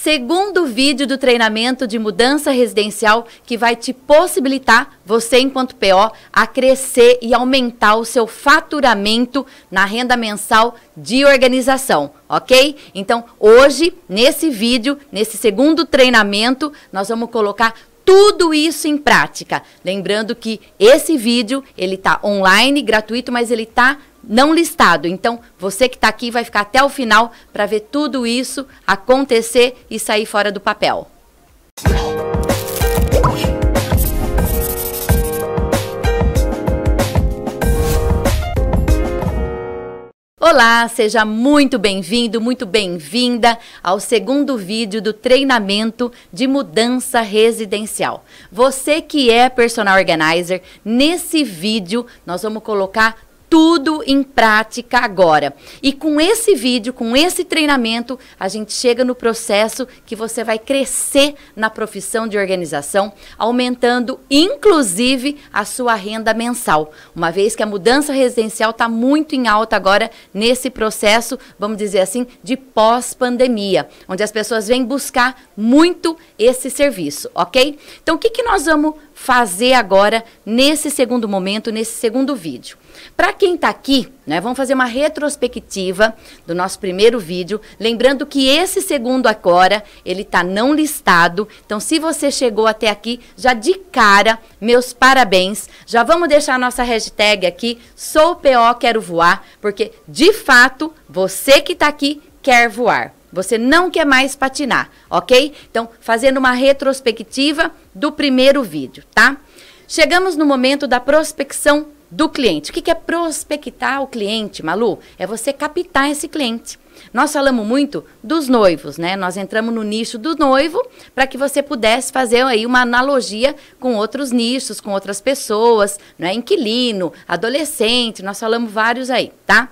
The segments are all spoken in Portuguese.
segundo vídeo do treinamento de mudança residencial que vai te possibilitar, você enquanto PO, a crescer e aumentar o seu faturamento na renda mensal de organização, ok? Então, hoje, nesse vídeo, nesse segundo treinamento, nós vamos colocar tudo isso em prática. Lembrando que esse vídeo, ele tá online, gratuito, mas ele tá não listado. Então, você que está aqui vai ficar até o final para ver tudo isso acontecer e sair fora do papel. Olá, seja muito bem-vindo, muito bem-vinda ao segundo vídeo do treinamento de mudança residencial. Você que é personal organizer, nesse vídeo nós vamos colocar tudo em prática agora. E com esse vídeo, com esse treinamento, a gente chega no processo que você vai crescer na profissão de organização, aumentando inclusive a sua renda mensal. Uma vez que a mudança residencial está muito em alta agora nesse processo, vamos dizer assim, de pós-pandemia, onde as pessoas vêm buscar muito esse serviço, ok? Então, o que nós vamos fazer agora nesse segundo momento, nesse segundo vídeo? Para quem está aqui, né, vamos fazer uma retrospectiva do nosso primeiro vídeo, lembrando que esse segundo agora, ele está não listado, então se você chegou até aqui, já de cara, meus parabéns, já vamos deixar a nossa hashtag aqui, sou PO quero voar, porque de fato, você que está aqui quer voar. Você não quer mais patinar, ok? Então, fazendo uma retrospectiva do primeiro vídeo, tá? Chegamos no momento da prospecção do cliente. O que é prospectar o cliente, Malu? É você captar esse cliente. Nós falamos muito dos noivos, né? Nós entramos no nicho do noivo para que você pudesse fazer aí uma analogia com outros nichos, com outras pessoas, né? Inquilino, adolescente, nós falamos vários aí, tá?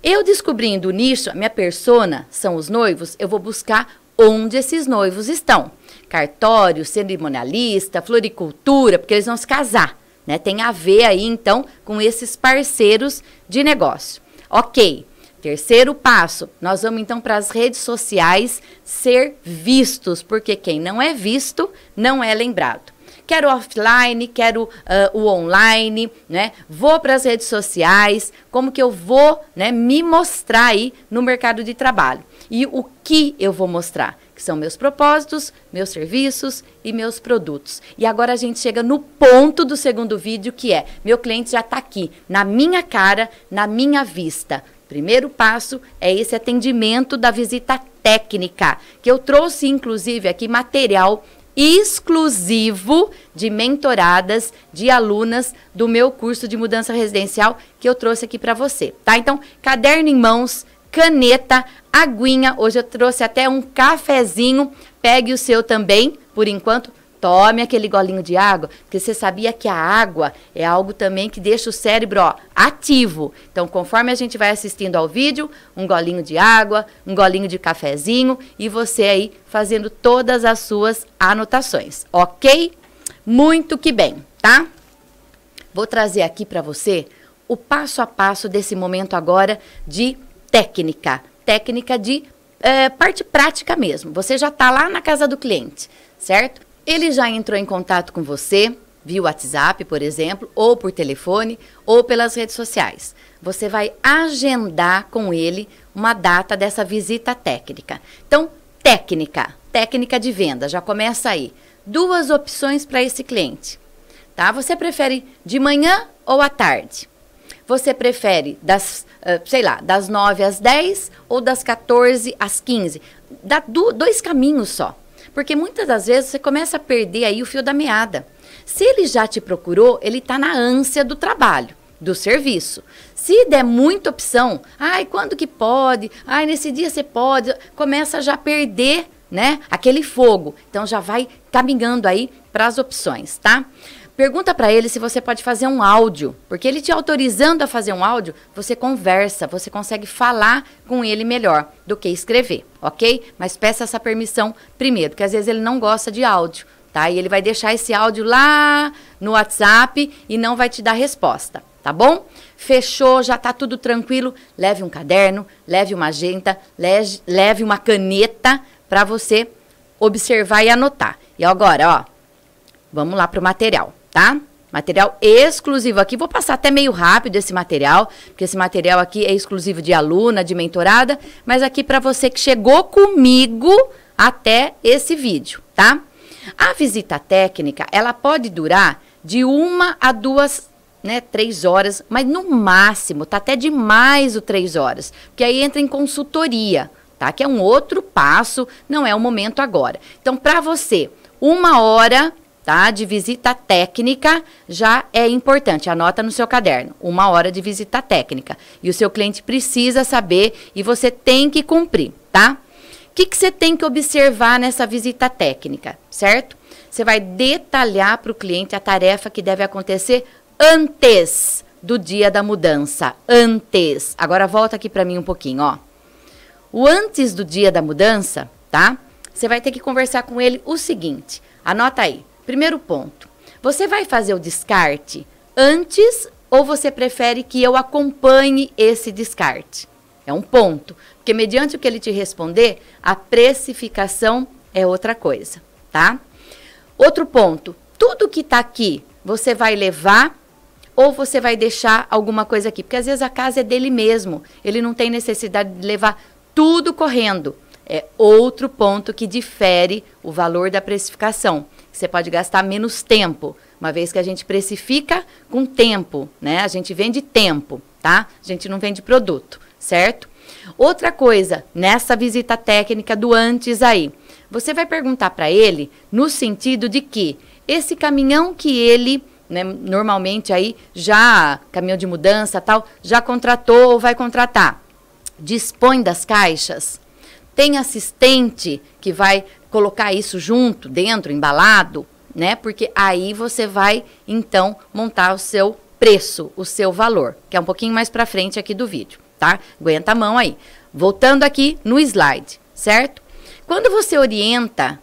Eu descobrindo o nicho, a minha persona são os noivos, eu vou buscar onde esses noivos estão. Cartório, cerimonialista, floricultura, porque eles vão se casar, né? Tem a ver aí, então, com esses parceiros de negócio. Ok, terceiro passo, nós vamos então para as redes sociais ser vistos, porque quem não é visto não é lembrado. Quero offline, quero o online, né? Vou para as redes sociais, como que eu vou, né, me mostrar aí no mercado de trabalho. E o que eu vou mostrar? Que são meus propósitos, meus serviços e meus produtos. E agora a gente chega no ponto do segundo vídeo, que é, meu cliente já está aqui, na minha cara, na minha vista. Primeiro passo é esse atendimento da visita técnica, que eu trouxe inclusive aqui material exclusivo de mentoradas de alunas do meu curso de mudança residencial que eu trouxe aqui para você, tá? Então, caderno em mãos, caneta, aguinha, hoje eu trouxe até um cafezinho, pegue o seu também, por enquanto, tome aquele golinho de água, porque você sabia que a água é algo também que deixa o cérebro, ó, ativo. Então, conforme a gente vai assistindo ao vídeo, um golinho de água, um golinho de cafezinho e você aí fazendo todas as suas anotações, ok? Muito que bem, tá? Vou trazer aqui para você o passo a passo desse momento agora de técnica de parte prática mesmo. Você já está lá na casa do cliente, certo? Ele já entrou em contato com você, via WhatsApp, por exemplo, ou por telefone, ou pelas redes sociais. Você vai agendar com ele uma data dessa visita técnica. Então, técnica de venda, já começa aí. Duas opções para esse cliente, tá? Você prefere de manhã ou à tarde? Você prefere das 9 às 10 ou das 14 às 15? Dá dois caminhos só. Porque muitas das vezes você começa a perder aí o fio da meada. Se ele já te procurou, ele está na ânsia do trabalho, do serviço. Se der muita opção, ai, quando que pode? Ai, nesse dia você pode. Começa já a perder, né, aquele fogo. Então já vai caminhando aí para as opções, tá? Pergunta para ele se você pode fazer um áudio, porque ele te autorizando a fazer um áudio, você conversa, você consegue falar com ele melhor do que escrever, ok? Mas peça essa permissão primeiro, porque às vezes ele não gosta de áudio, tá? E ele vai deixar esse áudio lá no WhatsApp e não vai te dar resposta, tá bom? Fechou, já tá tudo tranquilo, leve um caderno, leve uma agenda, leve uma caneta para você observar e anotar. E agora, ó, vamos lá para o material, tá? Material exclusivo aqui, vou passar até meio rápido esse material, porque esse material aqui é exclusivo de aluna, de mentorada, mas aqui para você que chegou comigo até esse vídeo, tá? A visita técnica, ela pode durar de 1 a 2, né, 3 horas, mas no máximo, tá até demais o 3 horas, porque aí entra em consultoria, tá? Que é um outro passo, não é o momento agora. Então, para você, 1 hora, tá, de visita técnica já é importante. Anota no seu caderno, 1 hora de visita técnica. E o seu cliente precisa saber e você tem que cumprir, tá? O que você tem que observar nessa visita técnica, certo? Você vai detalhar para o cliente a tarefa que deve acontecer antes do dia da mudança. Antes. Agora volta aqui para mim um pouquinho, ó. O antes do dia da mudança, tá? Você vai ter que conversar com ele o seguinte. Anota aí. Primeiro ponto, você vai fazer o descarte antes ou você prefere que eu acompanhe esse descarte? É um ponto, porque mediante o que ele te responder, a precificação é outra coisa, tá? Outro ponto, tudo que tá aqui, você vai levar ou você vai deixar alguma coisa aqui? Porque às vezes a casa é dele mesmo, ele não tem necessidade de levar tudo correndo. É outro ponto que difere o valor da precificação. Você pode gastar menos tempo, uma vez que a gente precifica com tempo, né? A gente vende tempo, tá? A gente não vende produto, certo? Outra coisa, nessa visita técnica do antes aí, você vai perguntar para ele no sentido de que esse caminhão que ele, né, normalmente aí, já, caminhão de mudança tal, já contratou ou vai contratar, dispõe das caixas? Tem assistente que vai colocar isso junto, dentro, embalado, né? Porque aí você vai, então, montar o seu preço, o seu valor, que é um pouquinho mais pra frente aqui do vídeo, tá? Aguenta a mão aí. Voltando aqui no slide, certo? Quando você orienta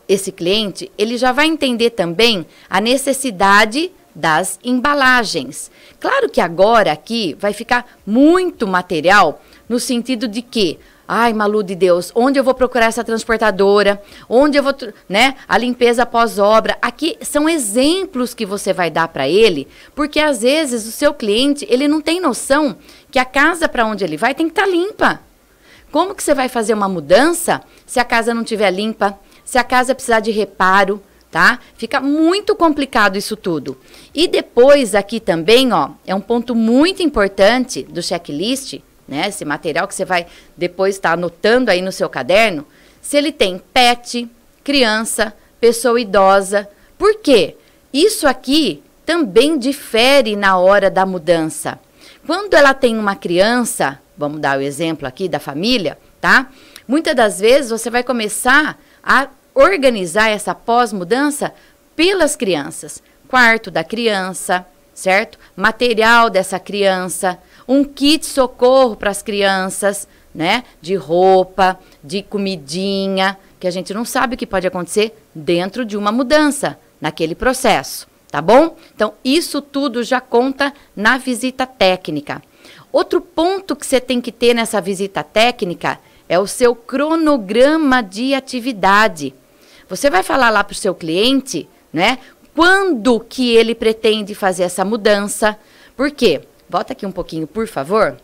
esse cliente, ele já vai entender também a necessidade das embalagens. Claro que agora aqui vai ficar muito material no sentido de que ai, Malu de Deus, onde eu vou procurar essa transportadora? Onde eu vou, né? A limpeza pós-obra. Aqui são exemplos que você vai dar para ele, porque às vezes o seu cliente, ele não tem noção que a casa para onde ele vai tem que estar limpa. Como que você vai fazer uma mudança se a casa não estiver limpa? Se a casa precisar de reparo, tá? Fica muito complicado isso tudo. E depois aqui também, ó, é um ponto muito importante do checklist, né, esse material que você vai depois estar anotando aí no seu caderno, se ele tem pet, criança, pessoa idosa. Por quê? Isso aqui também difere na hora da mudança. Quando ela tem uma criança, vamos dar o exemplo aqui da família, tá? Muitas das vezes você vai começar a organizar essa pós-mudança pelas crianças. Quarto da criança, certo? Material dessa criança, um kit socorro para as crianças, né? De roupa, de comidinha, que a gente não sabe o que pode acontecer dentro de uma mudança, naquele processo, tá bom? Então, isso tudo já conta na visita técnica. Outro ponto que você tem que ter nessa visita técnica é o seu cronograma de atividade. Você vai falar lá para o seu cliente, né? Quando que ele pretende fazer essa mudança? Por quê? Volta aqui um pouquinho, por favor.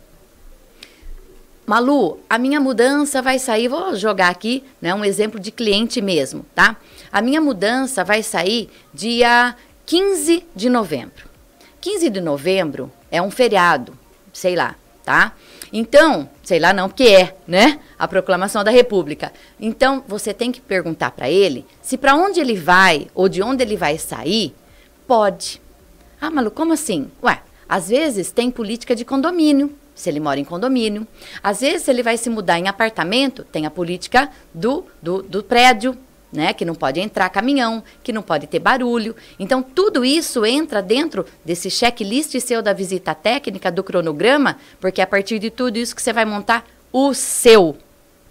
Malu, a minha mudança vai sair, vou jogar aqui, né, um exemplo de cliente mesmo, tá? A minha mudança vai sair dia 15 de novembro. 15 de novembro é um feriado, sei lá, tá? Então, sei lá não, porque é, né? A proclamação da República. Então, você tem que perguntar para ele se para onde ele vai ou de onde ele vai sair, pode. Ah, Malu, como assim? Ué, às vezes tem política de condomínio, se ele mora em condomínio. Às vezes, se ele vai se mudar em apartamento, tem a política do prédio, né? Que não pode entrar caminhão, que não pode ter barulho. Então, tudo isso entra dentro desse checklist seu da visita técnica, do cronograma, porque é a partir de tudo isso que você vai montar o seu,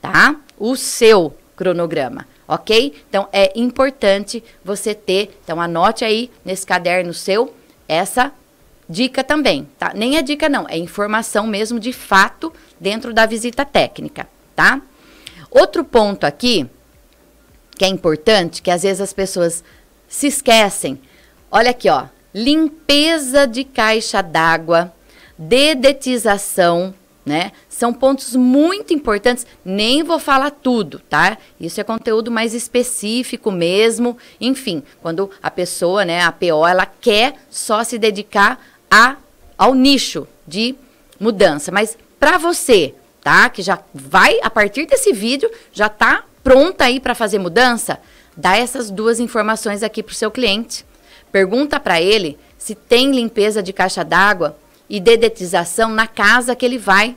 tá? O seu cronograma, ok? Então, é importante você ter, então anote aí nesse caderno seu, essa dica também, tá? Nem é dica não, é informação mesmo de fato dentro da visita técnica, tá? Outro ponto aqui, que é importante, que às vezes as pessoas se esquecem. Olha aqui, ó, limpeza de caixa d'água, dedetização, né? São pontos muito importantes, nem vou falar tudo, tá? Isso é conteúdo mais específico mesmo, enfim, quando a pessoa, né, a PO, ela quer só se dedicar ao nicho de mudança, mas para você, tá, que já vai, a partir desse vídeo, já tá pronta aí para fazer mudança, dá essas duas informações aqui pro seu cliente. Pergunta para ele se tem limpeza de caixa d'água e dedetização na casa que ele vai,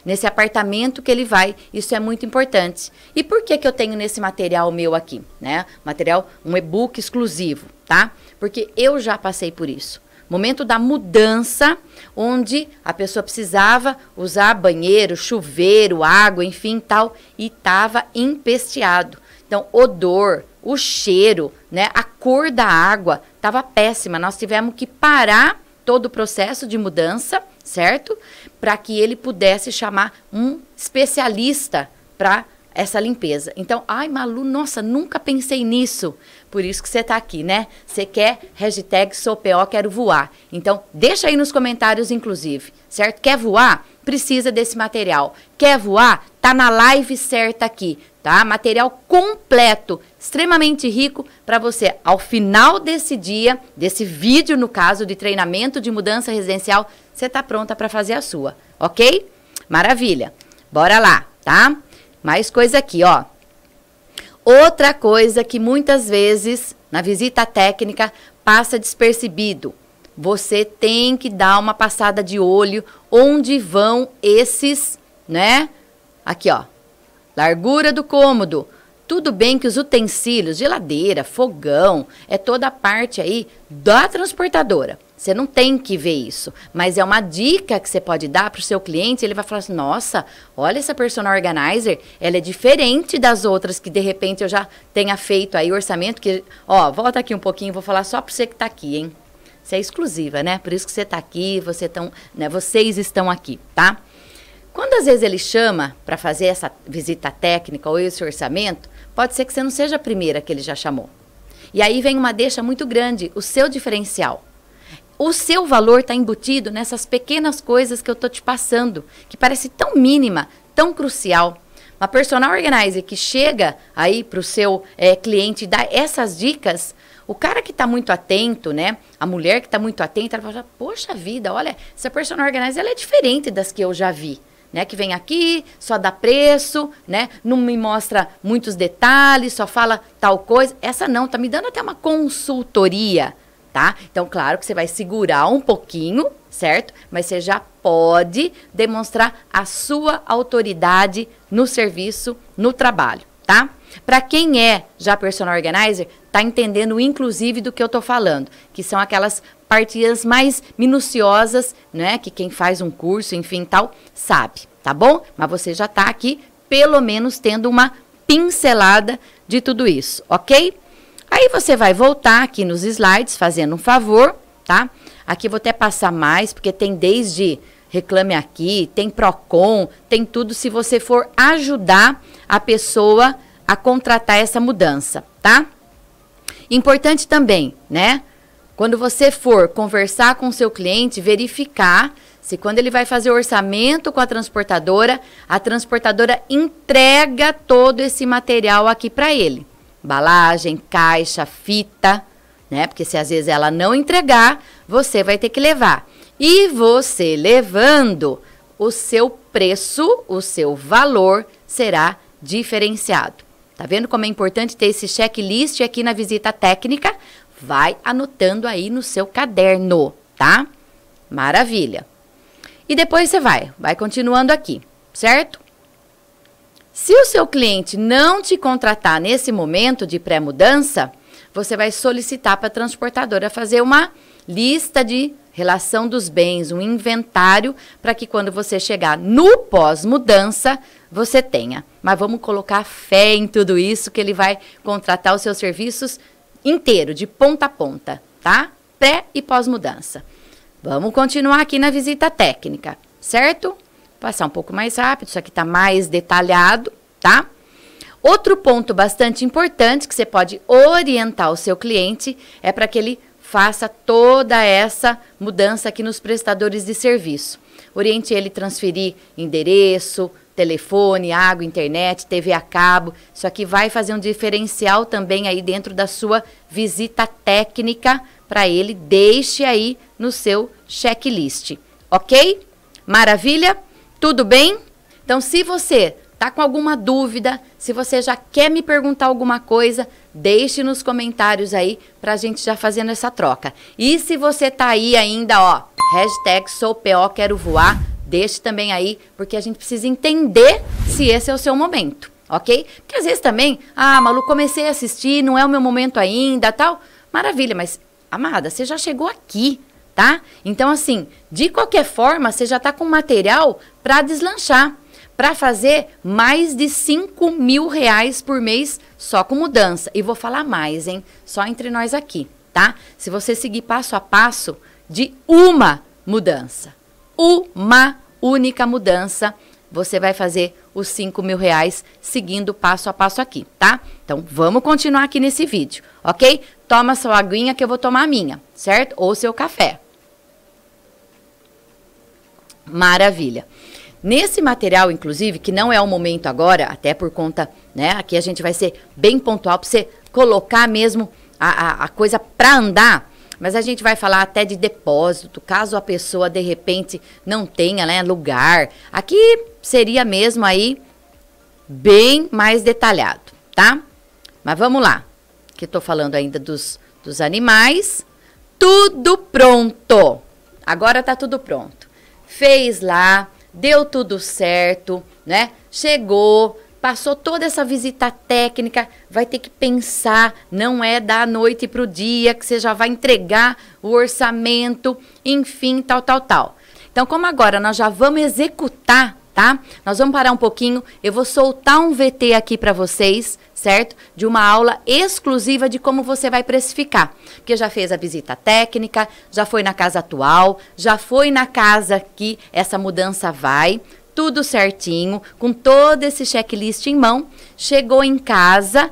nesse apartamento que ele vai. Isso é muito importante. E por que eu tenho nesse material meu aqui, né? Material, um e-book exclusivo, tá? Porque eu já passei por isso. Momento da mudança, onde a pessoa precisava usar banheiro, chuveiro, água, enfim, tal, e estava empesteado. Então, odor, o cheiro, né, a cor da água estava péssima. Nós tivemos que parar todo o processo de mudança, certo? Para que ele pudesse chamar um especialista para essa limpeza. Então, ai, Malu, nossa, nunca pensei nisso. Por isso que você tá aqui, né? Você quer hashtag SouPO, quero voar. Então, deixa aí nos comentários, inclusive, certo? Quer voar? Precisa desse material. Quer voar? Tá na live certa aqui, tá? Material completo, extremamente rico para você, ao final desse dia, desse vídeo, no caso, de treinamento de mudança residencial, você tá pronta para fazer a sua, ok? Maravilha. Bora lá, tá? Mais coisa aqui, ó. Outra coisa que muitas vezes na visita técnica passa despercebido. Você tem que dar uma passada de olho onde vão esses, né? Aqui, ó. Largura do cômodo. Tudo bem que os utensílios, geladeira, fogão, é toda a parte aí da transportadora. Você não tem que ver isso, mas é uma dica que você pode dar para o seu cliente. Ele vai falar assim, nossa, olha essa personal organizer, ela é diferente das outras que de repente eu já tenha feito aí o orçamento. Que, ó, volta aqui um pouquinho, vou falar só para você que está aqui, hein? Você é exclusiva, né? Por isso que você está aqui, vocês estão aqui, tá? Quando às vezes ele chama para fazer essa visita técnica ou esse orçamento, pode ser que você não seja a primeira que ele já chamou. E aí vem uma deixa muito grande, o seu diferencial. O seu valor está embutido nessas pequenas coisas que eu estou te passando, que parece tão mínima, tão crucial. Uma personal organizer que chega aí para o seu cliente e dá essas dicas, o cara que está muito atento, né? A mulher que está muito atenta, ela fala, poxa vida, olha, essa personal organizer ela é diferente das que eu já vi. Né, que vem aqui, só dá preço, né, não me mostra muitos detalhes, só fala tal coisa. Essa não, tá me dando até uma consultoria, tá? Então, claro que você vai segurar um pouquinho, certo? Mas você já pode demonstrar a sua autoridade no serviço, no trabalho, tá? Para quem é já personal organizer, tá entendendo inclusive do que eu tô falando, que são aquelas partidas mais minuciosas, né, que quem faz um curso, enfim, tal, sabe, tá bom? Mas você já tá aqui, pelo menos, tendo uma pincelada de tudo isso, ok? Aí você vai voltar aqui nos slides, fazendo um favor, tá? Aqui eu vou até passar mais, porque tem desde Reclame Aqui, tem Procon, tem tudo, se você for ajudar a pessoa a contratar essa mudança, tá? Importante também, né? Quando você for conversar com o seu cliente, verificar se quando ele vai fazer o orçamento com a transportadora entrega todo esse material aqui para ele. Embalagem, caixa, fita, né? Porque se às vezes ela não entregar, você vai ter que levar. E você levando, o seu preço, o seu valor será diferenciado. Tá vendo como é importante ter esse checklist aqui na visita técnica? Vai anotando aí no seu caderno, tá? Maravilha. E depois você vai continuando aqui, certo? Se o seu cliente não te contratar nesse momento de pré-mudança, você vai solicitar para a transportadora fazer uma lista de relação dos bens, um inventário, para que quando você chegar no pós-mudança, você tenha. Mas vamos colocar fé em tudo isso, que ele vai contratar os seus serviços inteiro, de ponta a ponta, tá? Pré e pós-mudança. Vamos continuar aqui na visita técnica, certo? Passar um pouco mais rápido, isso aqui tá mais detalhado, tá? Outro ponto bastante importante que você pode orientar o seu cliente é para que ele faça toda essa mudança aqui nos prestadores de serviço. Oriente ele transferir endereço, telefone, água, internet, TV a cabo. Isso aqui vai fazer um diferencial também aí dentro da sua visita técnica para ele. Deixe aí no seu checklist, ok? Maravilha? Tudo bem? Então, se você tá com alguma dúvida, se você já quer me perguntar alguma coisa, deixe nos comentários aí pra gente já fazendo essa troca. E se você tá aí ainda, ó, hashtag #SouPO quero voar, deixe também aí, porque a gente precisa entender se esse é o seu momento, ok? Porque às vezes também, Malu, comecei a assistir, não é o meu momento ainda, tal. Maravilha, mas, amada, você já chegou aqui, tá? Então, assim, de qualquer forma, você já tá com material pra deslanchar, para fazer mais de R$5.000 por mês só com mudança. E vou falar mais, hein? Só entre nós aqui, tá? Se você seguir passo a passo de uma mudança, uma única mudança, você vai fazer os R$5.000 seguindo passo a passo aqui, tá? Então, vamos continuar aqui nesse vídeo, ok? Toma sua aguinha que eu vou tomar a minha, certo? Ou seu café. Maravilha. Nesse material, inclusive, que não é o momento agora, até por conta, né, aqui a gente vai ser bem pontual para você colocar mesmo a coisa para andar, mas a gente vai falar até de depósito, caso a pessoa, de repente, não tenha, né, lugar. Aqui seria mesmo aí bem mais detalhado, tá? Mas vamos lá, que eu tô falando ainda dos animais. Tudo pronto! Agora tá tudo pronto. Fez lá, deu tudo certo, né? Chegou, passou toda essa visita técnica, vai ter que pensar, não é da noite para o dia que você já vai entregar o orçamento, enfim, tal. Então, como agora nós já vamos executar, tá? Nós vamos parar um pouquinho, eu vou soltar um VT aqui para vocês, certo? De uma aula exclusiva de como você vai precificar. Porque já fez a visita técnica, já foi na casa atual, já foi na casa que essa mudança vai, tudo certinho, com todo esse checklist em mão, chegou em casa,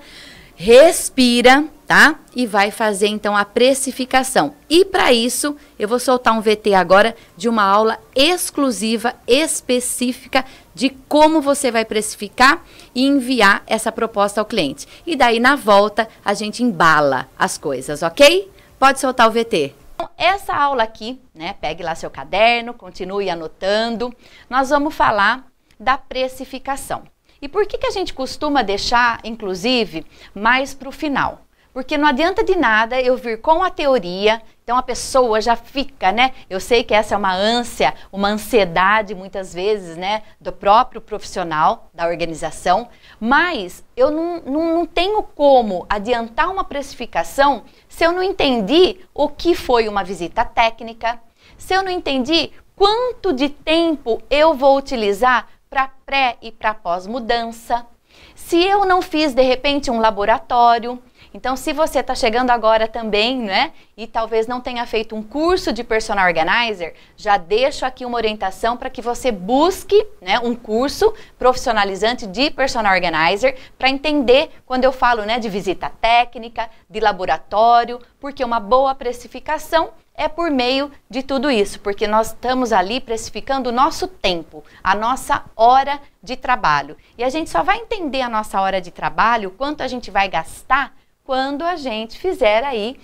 respira, tá? E vai fazer então a precificação. E para isso, eu vou soltar um VT agora de uma aula exclusiva, específica de como você vai precificar e enviar essa proposta ao cliente. E daí, na volta, a gente embala as coisas, ok? Pode soltar o VT. Então, essa aula aqui, né? Pegue lá seu caderno, continue anotando. Nós vamos falar da precificação. E por que a gente costuma deixar, inclusive, mais para o final? Porque não adianta de nada eu vir com a teoria, então a pessoa já fica, né? Eu sei que essa é uma ânsia, uma ansiedade muitas vezes, né? Do próprio profissional, da organização, mas eu não tenho como adiantar uma precificação se eu não entendi o que foi uma visita técnica, se eu não entendi quanto de tempo eu vou utilizar para pré e para pós-mudança, se eu não fiz, de repente, um laboratório. Então, se você está chegando agora também, né, e talvez não tenha feito um curso de Personal Organizer, já deixo aqui uma orientação para que você busque, né, um curso profissionalizante de Personal Organizer para entender quando eu falo, né, de visita técnica, de laboratório, porque uma boa precificação é por meio de tudo isso, porque nós estamos ali precificando o nosso tempo, a nossa hora de trabalho. E a gente só vai entender a nossa hora de trabalho, quanto a gente vai gastar, quando a gente fizer aí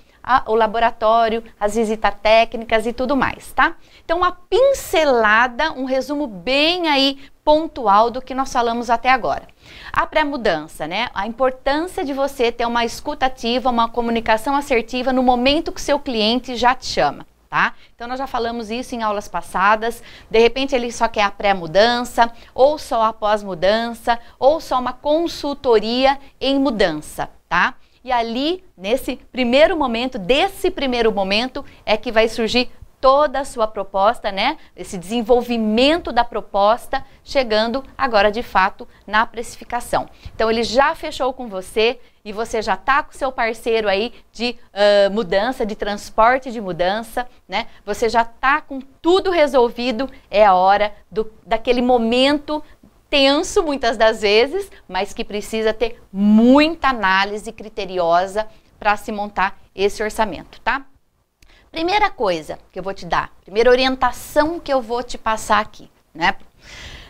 o laboratório, as visitas técnicas e tudo mais, tá? Então, uma pincelada, um resumo bem aí pontual do que nós falamos até agora. A pré-mudança, né? A importância de você ter uma escuta ativa, uma comunicação assertiva no momento que seu cliente já te chama, tá? Então, nós já falamos isso em aulas passadas. De repente, ele só quer a pré-mudança, ou só a pós-mudança, ou só uma consultoria em mudança, tá? E ali, nesse primeiro momento, é que vai surgir toda a sua proposta, né? Esse desenvolvimento da proposta, chegando agora de fato na precificação. Então, ele já fechou com você e você já está com seu parceiro aí de mudança, de transporte de mudança, né? Você já está com tudo resolvido, é a hora daquele momento extenso muitas das vezes, mas que precisa ter muita análise criteriosa para se montar esse orçamento, tá? Primeira coisa que eu vou te dar, primeira orientação que eu vou te passar aqui, né?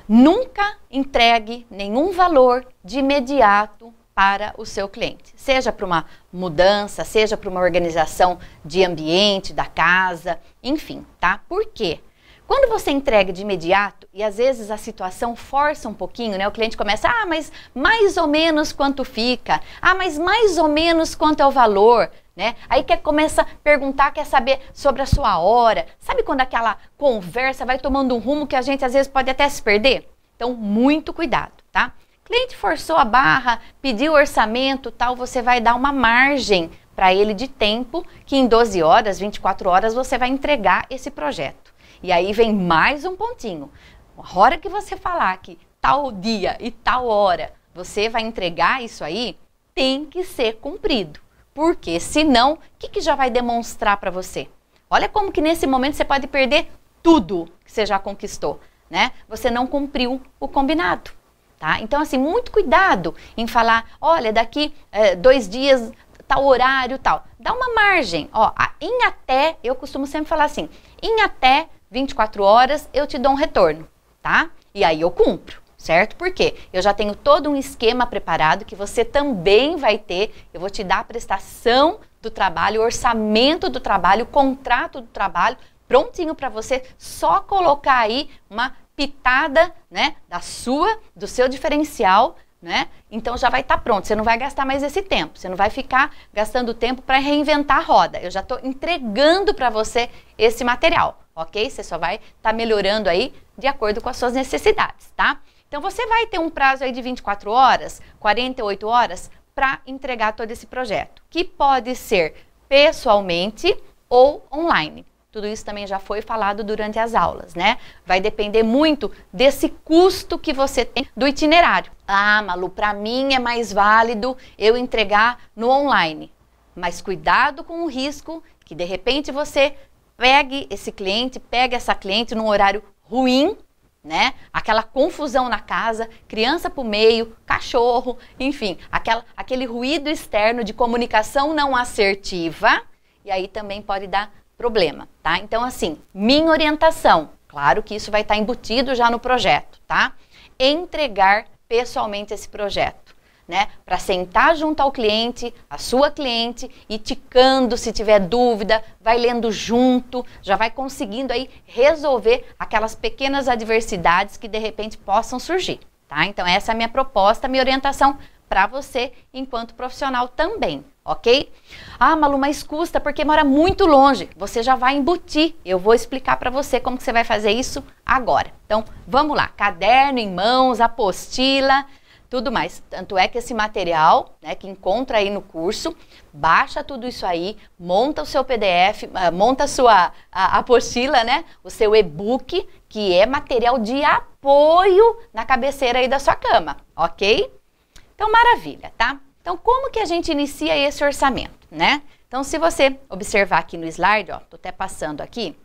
Nunca entregue nenhum valor de imediato para o seu cliente, seja para uma mudança, seja para uma organização de ambiente, da casa, enfim, tá? Por quê? Quando você entrega de imediato, e às vezes a situação força um pouquinho, né? O cliente começa, mas mais ou menos quanto fica? Mas mais ou menos quanto é o valor? Né? Aí começa a perguntar, quer saber sobre a sua hora. Sabe quando aquela conversa vai tomando um rumo que a gente às vezes pode até se perder? Então, muito cuidado, tá? Cliente forçou a barra, pediu orçamento, tal, você vai dar uma margem para ele de tempo que em 12 horas, 24 horas você vai entregar esse projeto. E aí vem mais um pontinho. A hora que você falar que tal dia e tal hora você vai entregar isso aí, tem que ser cumprido. Porque senão, o que já vai demonstrar para você? Olha como que nesse momento você pode perder tudo que você já conquistou, né? Você não cumpriu o combinado, tá? Então, assim, muito cuidado em falar, olha, daqui 2 dias, tal horário, tal. Dá uma margem, ó, em até, eu costumo sempre falar assim, em até 24 horas eu te dou um retorno, tá? E aí eu cumpro. Certo? Porque eu já tenho todo um esquema preparado que você também vai ter. Eu vou te dar a prestação do trabalho, o orçamento do trabalho, o contrato do trabalho, prontinho para você só colocar aí uma pitada, né, do seu diferencial, né? Então já vai estar pronto. Você não vai gastar mais esse tempo. Você não vai ficar gastando tempo para reinventar a roda. Eu já estou entregando para você esse material, ok? Você só vai estar melhorando aí de acordo com as suas necessidades, tá? Então, você vai ter um prazo aí de 24 horas, 48 horas para entregar todo esse projeto, que pode ser pessoalmente ou online. Tudo isso também já foi falado durante as aulas, né? Vai depender muito desse custo que você tem do itinerário. Malu, para mim é mais válido eu entregar no online. Mas cuidado com o risco que, de repente, você pegue esse cliente, pegue essa cliente num horário ruim, né? Aquela confusão na casa, criança pro meio, cachorro, enfim, aquele ruído externo de comunicação não assertiva, e aí também pode dar problema, tá? Então, assim, minha orientação, claro que isso vai estar embutido já no projeto, tá? Entregar pessoalmente esse projeto, né? Para sentar junto ao cliente, a sua cliente, e ticando se tiver dúvida, vai lendo junto, já vai conseguindo aí resolver aquelas pequenas adversidades que de repente possam surgir, tá? Então essa é a minha proposta, a minha orientação para você enquanto profissional também, ok? Malu, mas custa porque mora muito longe. Você já vai embutir. Eu vou explicar para você como que você vai fazer isso agora. Então vamos lá, caderno em mãos, apostila, tudo mais. Tanto é que esse material, né, que encontra aí no curso, baixa tudo isso aí, monta o seu PDF, monta a sua apostila, né, o seu e-book, que é material de apoio na cabeceira aí da sua cama, ok? Então, maravilha, tá? Então, como que a gente inicia esse orçamento, né? Então, se você observar aqui no slide, ó, tô até passando aqui,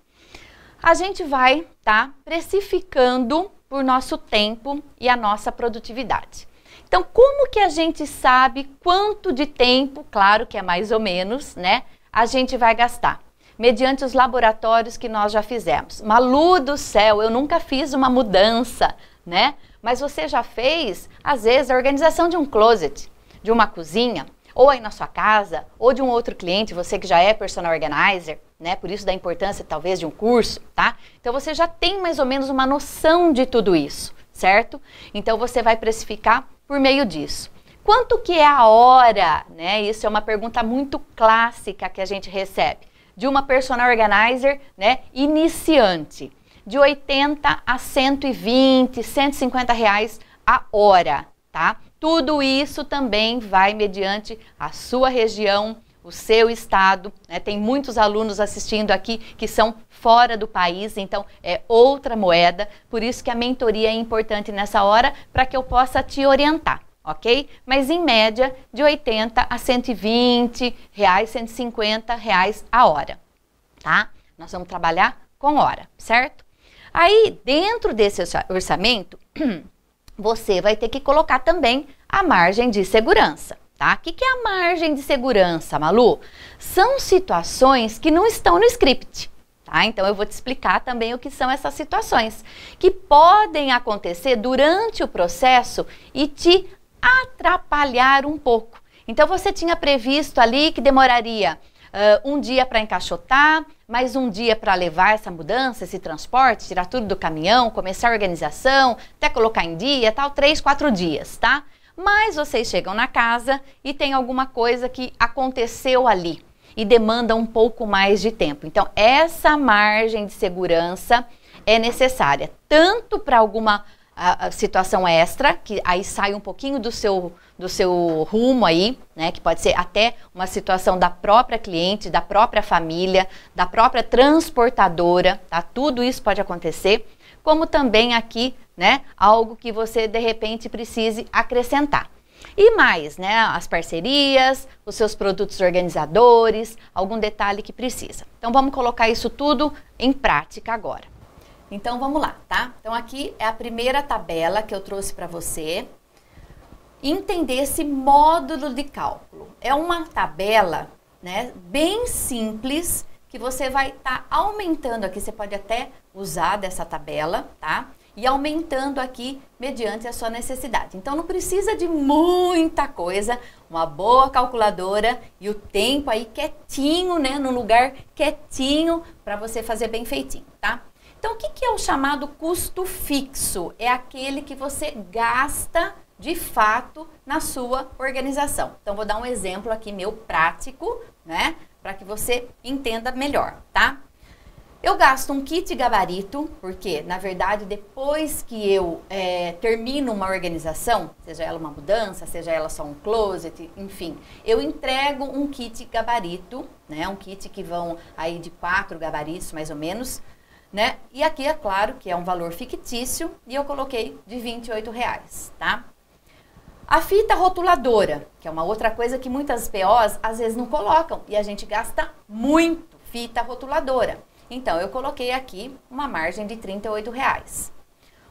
a gente vai tá precificando por nosso tempo e a nossa produtividade. Então, como que a gente sabe quanto de tempo, claro que é mais ou menos, né, a gente vai gastar? Mediante os laboratórios que nós já fizemos. Malu do céu, eu nunca fiz uma mudança, né? Mas você já fez, às vezes, a organização de um closet, de uma cozinha, ou aí na sua casa, ou de um outro cliente, você que já é personal organizer, né? Por isso da importância, talvez, de um curso, tá? Então, você já tem mais ou menos uma noção de tudo isso, certo? Então, você vai precificar por meio disso. Quanto que é a hora, né? Isso é uma pergunta muito clássica que a gente recebe de uma personal organizer, né, iniciante, de 80 a 120, 150 reais a hora, tá? Tudo isso também vai mediante a sua região, o seu estado, né? Tem muitos alunos assistindo aqui que são fora do país, então é outra moeda, por isso que a mentoria é importante nessa hora para que eu possa te orientar, ok? Mas em média de 80 a 120 reais, 150 reais a hora, tá? Nós vamos trabalhar com hora, certo? Aí dentro desse orçamento, você vai ter que colocar também a margem de segurança, tá? O que é a margem de segurança, Malu? São situações que não estão no script, tá? Então eu vou te explicar também o que são essas situações, que podem acontecer durante o processo e te atrapalhar um pouco. Então você tinha previsto ali que demoraria um dia para encaixotar, mais um dia para levar essa mudança, esse transporte, tirar tudo do caminhão, começar a organização, até colocar em dia, tal, 3, 4 dias, tá? Mas vocês chegam na casa e tem alguma coisa que aconteceu ali e demanda um pouco mais de tempo. Então, essa margem de segurança é necessária, tanto para alguma situação extra, que aí sai um pouquinho do seu rumo aí, né, que pode ser até uma situação da própria cliente, da própria família, da própria transportadora, tá? Tudo isso pode acontecer, como também aqui, né, algo que você de repente precise acrescentar. E mais, né, as parcerias, os seus produtos organizadores, algum detalhe que precisa. Então vamos colocar isso tudo em prática agora. Então vamos lá, tá? Então aqui é a primeira tabela que eu trouxe para você. Entender esse módulo de cálculo. É uma tabela, né, bem simples, que você vai estar aumentando aqui. Você pode até usar dessa tabela, tá? E aumentando aqui mediante a sua necessidade. Então não precisa de muita coisa, uma boa calculadora e o tempo aí quietinho, né, no lugar quietinho para você fazer bem feitinho, tá? Então, o que é o chamado custo fixo? É aquele que você gasta de fato na sua organização. Então, vou dar um exemplo aqui meu prático, né? Para que você entenda melhor, tá? Eu gasto um kit gabarito, porque, na verdade, depois que eu termino uma organização, seja ela uma mudança, seja ela só um closet, enfim, eu entrego um kit gabarito, né? Um kit que vão aí de 4 gabaritos, mais ou menos, né? E aqui é claro que é um valor fictício e eu coloquei de R$28, tá? A fita rotuladora, que é uma outra coisa que muitas POs às vezes não colocam e a gente gasta muito fita rotuladora. Então eu coloquei aqui uma margem de R$38.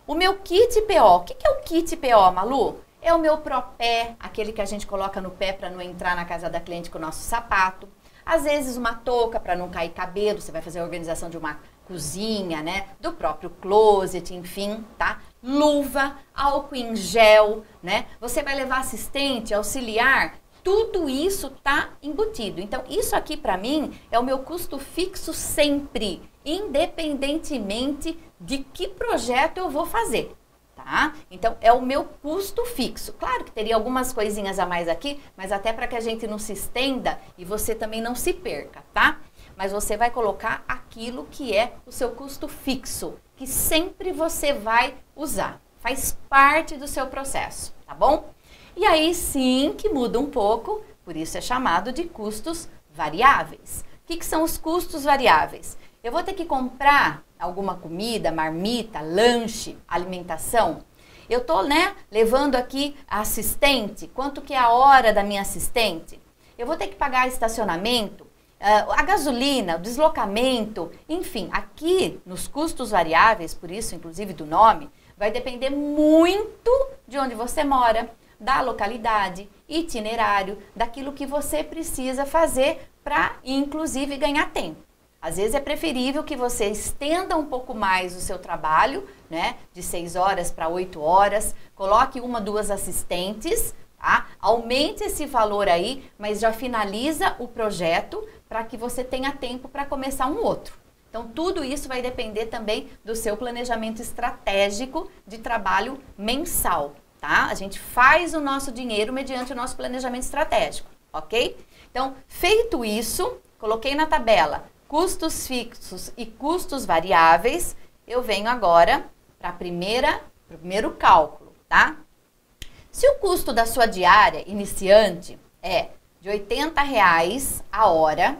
O meu kit PO, o que é o kit PO, Malu? É o meu propé, aquele que a gente coloca no pé para não entrar na casa da cliente com o nosso sapato. Às vezes uma touca para não cair cabelo, você vai fazer a organização de uma cozinha, né, do próprio closet, enfim, tá? Luva, álcool em gel, né? Você vai levar assistente, auxiliar, tudo isso tá embutido. Então, isso aqui para mim é o meu custo fixo sempre, independentemente de que projeto eu vou fazer, tá? Então, é o meu custo fixo. Claro que teria algumas coisinhas a mais aqui, mas até para que a gente não se estenda e você também não se perca, tá? Mas você vai colocar aquilo que é o seu custo fixo, que sempre você vai usar. Faz parte do seu processo, tá bom? E aí sim que muda um pouco, por isso é chamado de custos variáveis. O que são os custos variáveis? Eu vou ter que comprar alguma comida, marmita, lanche, alimentação. Eu tô, né, levando aqui a assistente, quanto que é a hora da minha assistente? Eu vou ter que pagar estacionamento, a gasolina, o deslocamento, enfim, aqui nos custos variáveis, por isso inclusive do nome, vai depender muito de onde você mora, da localidade, itinerário, daquilo que você precisa fazer para inclusive ganhar tempo. Às vezes é preferível que você estenda um pouco mais o seu trabalho, né, de 6 horas para 8 horas, coloque 1, 2 assistentes, tá? Aumente esse valor aí, mas já finaliza o projeto para que você tenha tempo para começar um outro. Então, tudo isso vai depender também do seu planejamento estratégico de trabalho mensal, tá? A gente faz o nosso dinheiro mediante o nosso planejamento estratégico, ok? Então, feito isso, coloquei na tabela custos fixos e custos variáveis, eu venho agora para o primeiro cálculo, tá? Se o custo da sua diária iniciante é de R$80 a hora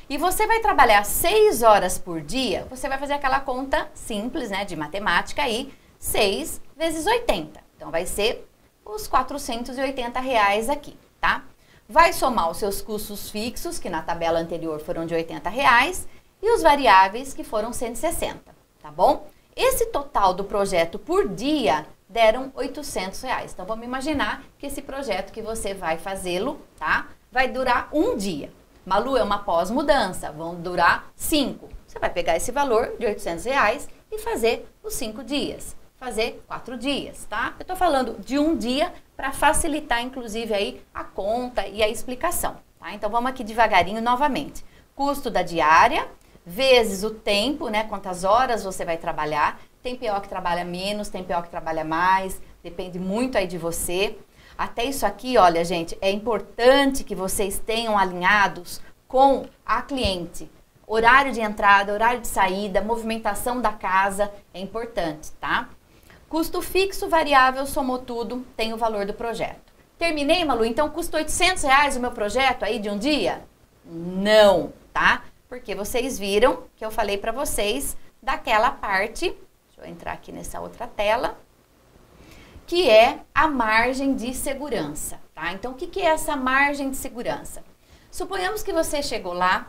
e você vai trabalhar 6 horas por dia, você vai fazer aquela conta simples, né, de matemática aí, 6 vezes 80. Então, vai ser os R$480 aqui, tá? Vai somar os seus custos fixos, que na tabela anterior foram de R$80, e os variáveis, que foram 160, tá bom? Esse total do projeto por dia deram R$800. Então, vamos imaginar que esse projeto que você vai fazê-lo, tá? Vai durar um dia. Malu, é uma pós-mudança, vão durar 5. Você vai pegar esse valor de R$800 e fazer os 5 dias. Fazer 4 dias, tá? Eu tô falando de um dia para facilitar, inclusive, aí a conta e a explicação, tá? Então, vamos aqui devagarinho novamente. Custo da diária, vezes o tempo, né? Quantas horas você vai trabalhar. Tem PO que trabalha menos, tem PO que trabalha mais, depende muito aí de você. Até isso aqui, olha, gente, é importante que vocês tenham alinhados com a cliente. Horário de entrada, horário de saída, movimentação da casa, é importante, tá? Custo fixo, variável, somou tudo, tem o valor do projeto. Terminei, Malu, então custa R$800 o meu projeto aí de um dia? Não, tá? Porque vocês viram que eu falei pra vocês daquela parte, deixa eu entrar aqui nessa outra tela, que é a margem de segurança, tá? Então, o que é essa margem de segurança? Suponhamos que você chegou lá,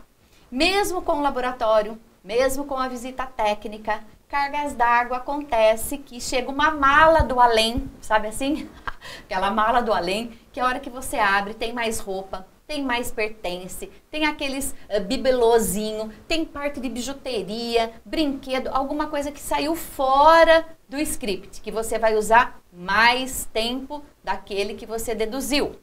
mesmo com o laboratório, mesmo com a visita técnica, cargas d'água, acontece que chega uma mala do além, sabe assim? Aquela mala do além, que a hora que você abre tem mais roupa, tem mais pertence, tem aqueles bibelôzinho, tem parte de bijuteria, brinquedo, alguma coisa que saiu fora do script, que você vai usar mais tempo daquele que você deduziu.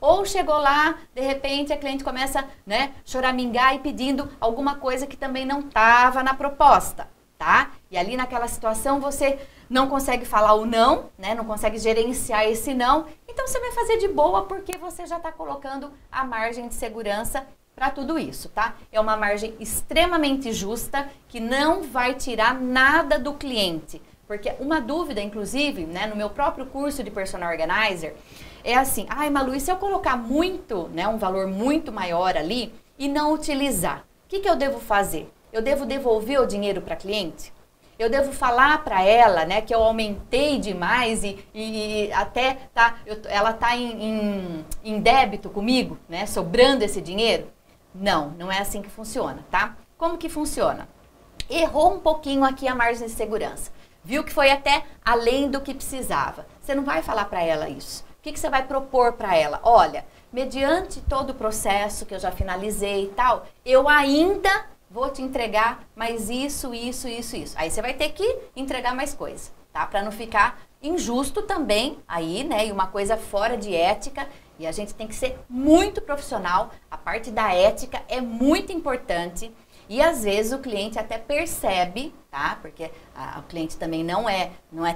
Ou chegou lá, de repente a cliente começa, né, choramingar e pedindo alguma coisa que também não estava na proposta, tá? E ali naquela situação você não consegue falar o não, né, não consegue gerenciar esse não, então você vai fazer de boa porque você já está colocando a margem de segurança para tudo isso, tá? É uma margem extremamente justa que não vai tirar nada do cliente. Porque uma dúvida, inclusive, né, no meu próprio curso de Personal Organizer, é assim, ai Malu, e se eu colocar muito, né, um valor muito maior ali e não utilizar, o que eu devo fazer? Eu devo devolver o dinheiro para a cliente? Eu devo falar para ela, né, que eu aumentei demais e até ela tá em débito comigo, né, sobrando esse dinheiro? Não, não é assim que funciona, tá? Como que funciona? Errou um pouquinho aqui a margem de segurança. Viu que foi até além do que precisava. Você não vai falar para ela isso. O que você vai propor para ela? Olha, mediante todo o processo que eu já finalizei e tal, eu ainda vou te entregar mais isso. Aí você vai ter que entregar mais coisa, tá? Para não ficar injusto também aí, né? E uma coisa fora de ética. E a gente tem que ser muito profissional. A parte da ética é muito importante. E às vezes o cliente até percebe, tá? Porque o cliente também não é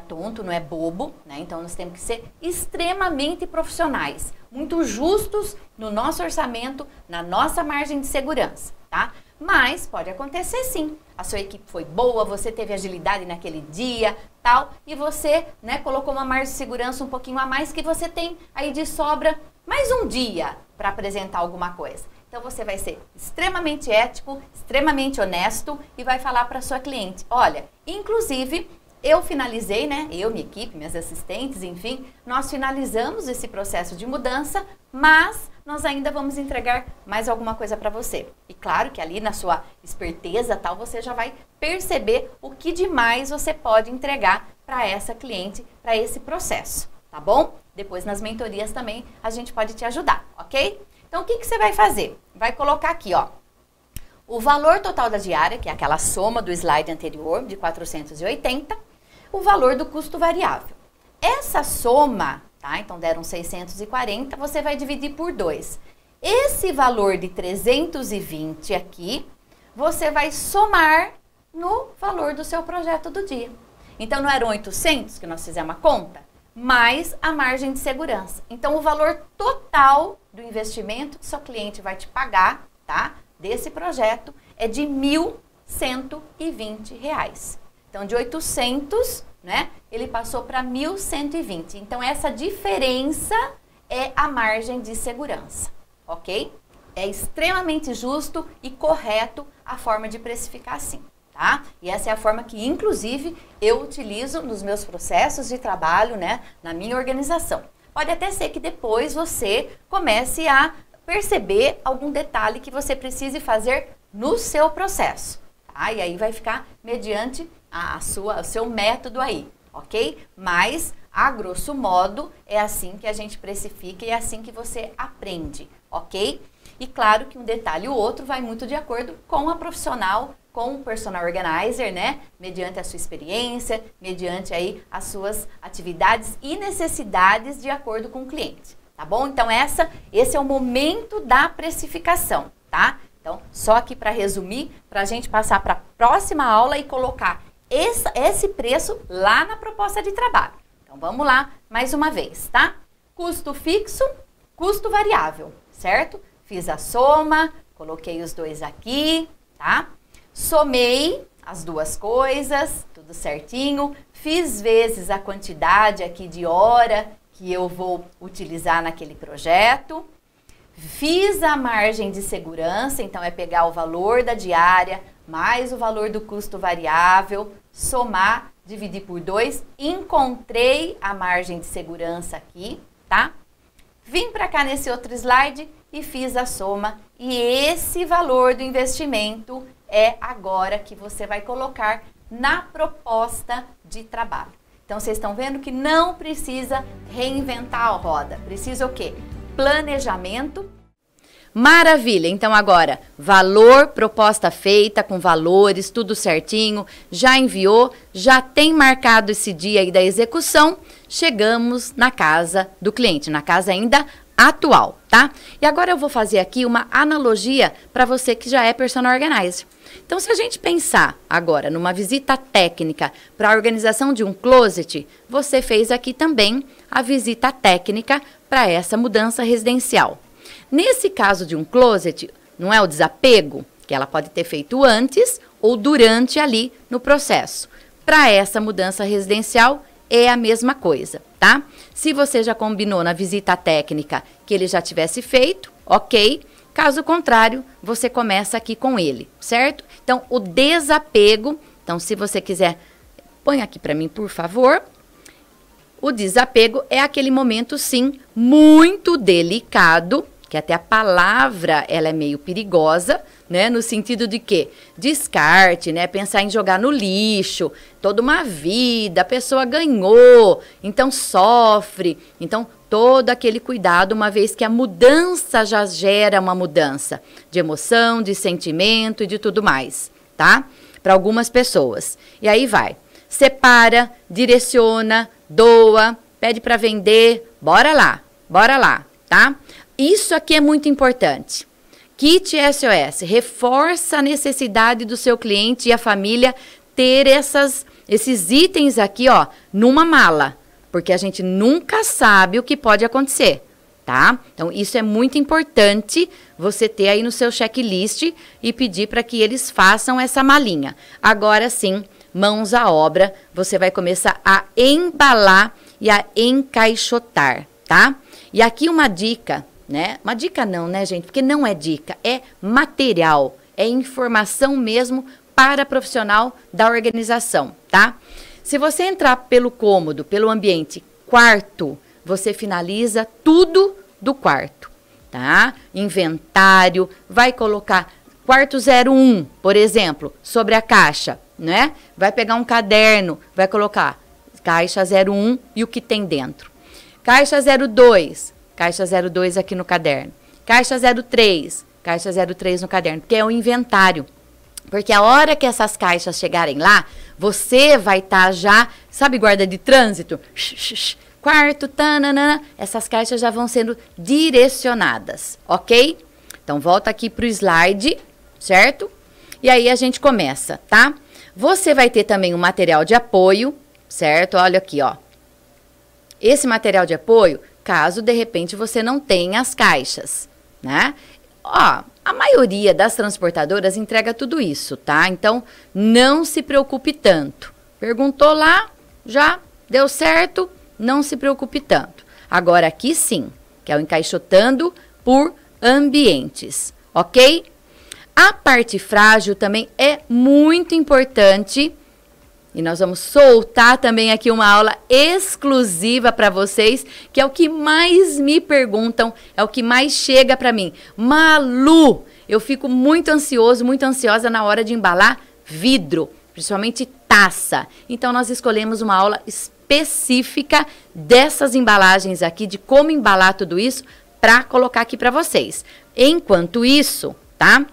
tonto, não é bobo, né? Então nós temos que ser extremamente profissionais, muito justos no nosso orçamento, na nossa margem de segurança, tá? Mas pode acontecer sim. A sua equipe foi boa, você teve agilidade naquele dia, tal, e você, né, colocou uma margem de segurança um pouquinho a mais que você tem aí de sobra mais um dia para apresentar alguma coisa. Então você vai ser extremamente ético, extremamente honesto e vai falar para sua cliente, olha, inclusive eu finalizei, né, eu, minha equipe, minhas assistentes, enfim, nós finalizamos esse processo de mudança, mas nós ainda vamos entregar mais alguma coisa para você. E claro que ali na sua esperteza tal, você já vai perceber o que demais você pode entregar para essa cliente, para esse processo, tá bom? Depois nas mentorias também a gente pode te ajudar, ok? Então, o que você vai fazer? Vai colocar aqui, ó, o valor total da diária, que é aquela soma do slide anterior, de 480, o valor do custo variável. Essa soma, tá? Então, deram 640, você vai dividir por 2. Esse valor de 320 aqui, você vai somar no valor do seu projeto do dia. Então, não eram 800 que nós fizemos a conta? Mais a margem de segurança. Então, o valor total do investimento que seu cliente vai te pagar, tá? Desse projeto é de R$ 1.120. Então, de 800, né? Ele passou para 1.120. Então, essa diferença é a margem de segurança, ok? É extremamente justo e correto a forma de precificar assim. Tá? E essa é a forma que, inclusive, eu utilizo nos meus processos de trabalho, né, na minha organização. Pode até ser que depois você comece a perceber algum detalhe que você precise fazer no seu processo, tá? E aí vai ficar mediante o seu método aí, ok? Mas A grosso modo, é assim que a gente precifica e é assim que você aprende, ok? E claro que um detalhe ou outro vai muito de acordo com a profissional, com o personal organizer, né? Mediante a sua experiência, mediante aí as suas atividades e necessidades de acordo com o cliente, tá bom? Então esse é o momento da precificação, tá? Então, só aqui para resumir, para a gente passar para a próxima aula e colocar esse preço lá na proposta de trabalho. Então, vamos lá mais uma vez, tá? Custo fixo, custo variável, certo? Fiz a soma, coloquei os dois aqui, tá? Somei as duas coisas, tudo certinho. Fiz vezes a quantidade aqui de hora que eu vou utilizar naquele projeto. Fiz a margem de segurança, então é pegar o valor da diária mais o valor do custo variável, somar, dividir por 2, encontrei a margem de segurança aqui, tá? Vim para cá nesse outro slide e fiz a soma e esse valor do investimento é agora que você vai colocar na proposta de trabalho. Então, vocês estão vendo que não precisa reinventar a roda, precisa o quê? Planejamento. Maravilha! Então agora, valor, proposta feita com valores, tudo certinho, já enviou, já tem marcado esse dia aí da execução, chegamos na casa do cliente, na casa ainda atual, tá? E agora eu vou fazer aqui uma analogia para você que já é personal organizer. Então, se a gente pensar agora numa visita técnica para a organização de um closet, você fez aqui também a visita técnica para essa mudança residencial. Nesse caso de um closet, não é o desapego, que ela pode ter feito antes ou durante ali no processo. Para essa mudança residencial, é a mesma coisa, tá? Se você já combinou na visita técnica que ele já tivesse feito, ok. Caso contrário, você começa aqui com ele, certo? Então, o desapego, então se você quiser, põe aqui para mim, por favor. O desapego é aquele momento, sim, muito delicado, que até a palavra ela é meio perigosa, né? No sentido de que descarte, né? Pensar em jogar no lixo, toda uma vida, a pessoa ganhou, então sofre. Então, todo aquele cuidado, uma vez que a mudança já gera uma mudança de emoção, de sentimento e de tudo mais, tá? Para algumas pessoas. E aí vai. Separa, direciona, doa, pede para vender, bora lá, tá? Isso aqui é muito importante. Kit SOS reforça a necessidade do seu cliente e a família ter esses itens aqui, ó, numa mala, porque a gente nunca sabe o que pode acontecer, tá? Então, isso é muito importante você ter aí no seu checklist e pedir para que eles façam essa malinha. Agora sim, mãos à obra, você vai começar a embalar e a encaixotar, tá? E aqui uma dica, né? Uma dica não, né, gente? Porque não é dica, é material, é informação mesmo para profissional da organização, tá? Se você entrar pelo cômodo, pelo ambiente quarto, você finaliza tudo do quarto, tá? Inventário, vai colocar quarto 01, por exemplo, sobre a caixa, né? Vai pegar um caderno, vai colocar caixa 01 e o que tem dentro. Caixa 02 aqui no caderno. Caixa 03 no caderno, que é o inventário. Porque a hora que essas caixas chegarem lá, você vai estar já, sabe, guarda de trânsito? Quarto, tananana, essas caixas já vão sendo direcionadas, ok? Então, volta aqui para o slide, certo? E aí a gente começa, tá? Você vai ter também um material de apoio, certo? Olha aqui, ó. Esse material de apoio, caso de repente você não tenha as caixas, né? Ó, a maioria das transportadoras entrega tudo isso, tá? Então, não se preocupe tanto. Perguntou lá, já deu certo, não se preocupe tanto. Agora aqui sim, que é o encaixotando por ambientes, ok? A parte frágil também é muito importante. E nós vamos soltar também aqui uma aula exclusiva para vocês, que é o que mais me perguntam, é o que mais chega para mim. Malu, eu fico muito ansioso, muito ansiosa na hora de embalar vidro, principalmente taça. Então, nós escolhemos uma aula específica dessas embalagens aqui, de como embalar tudo isso, para colocar aqui para vocês. Enquanto isso, tá?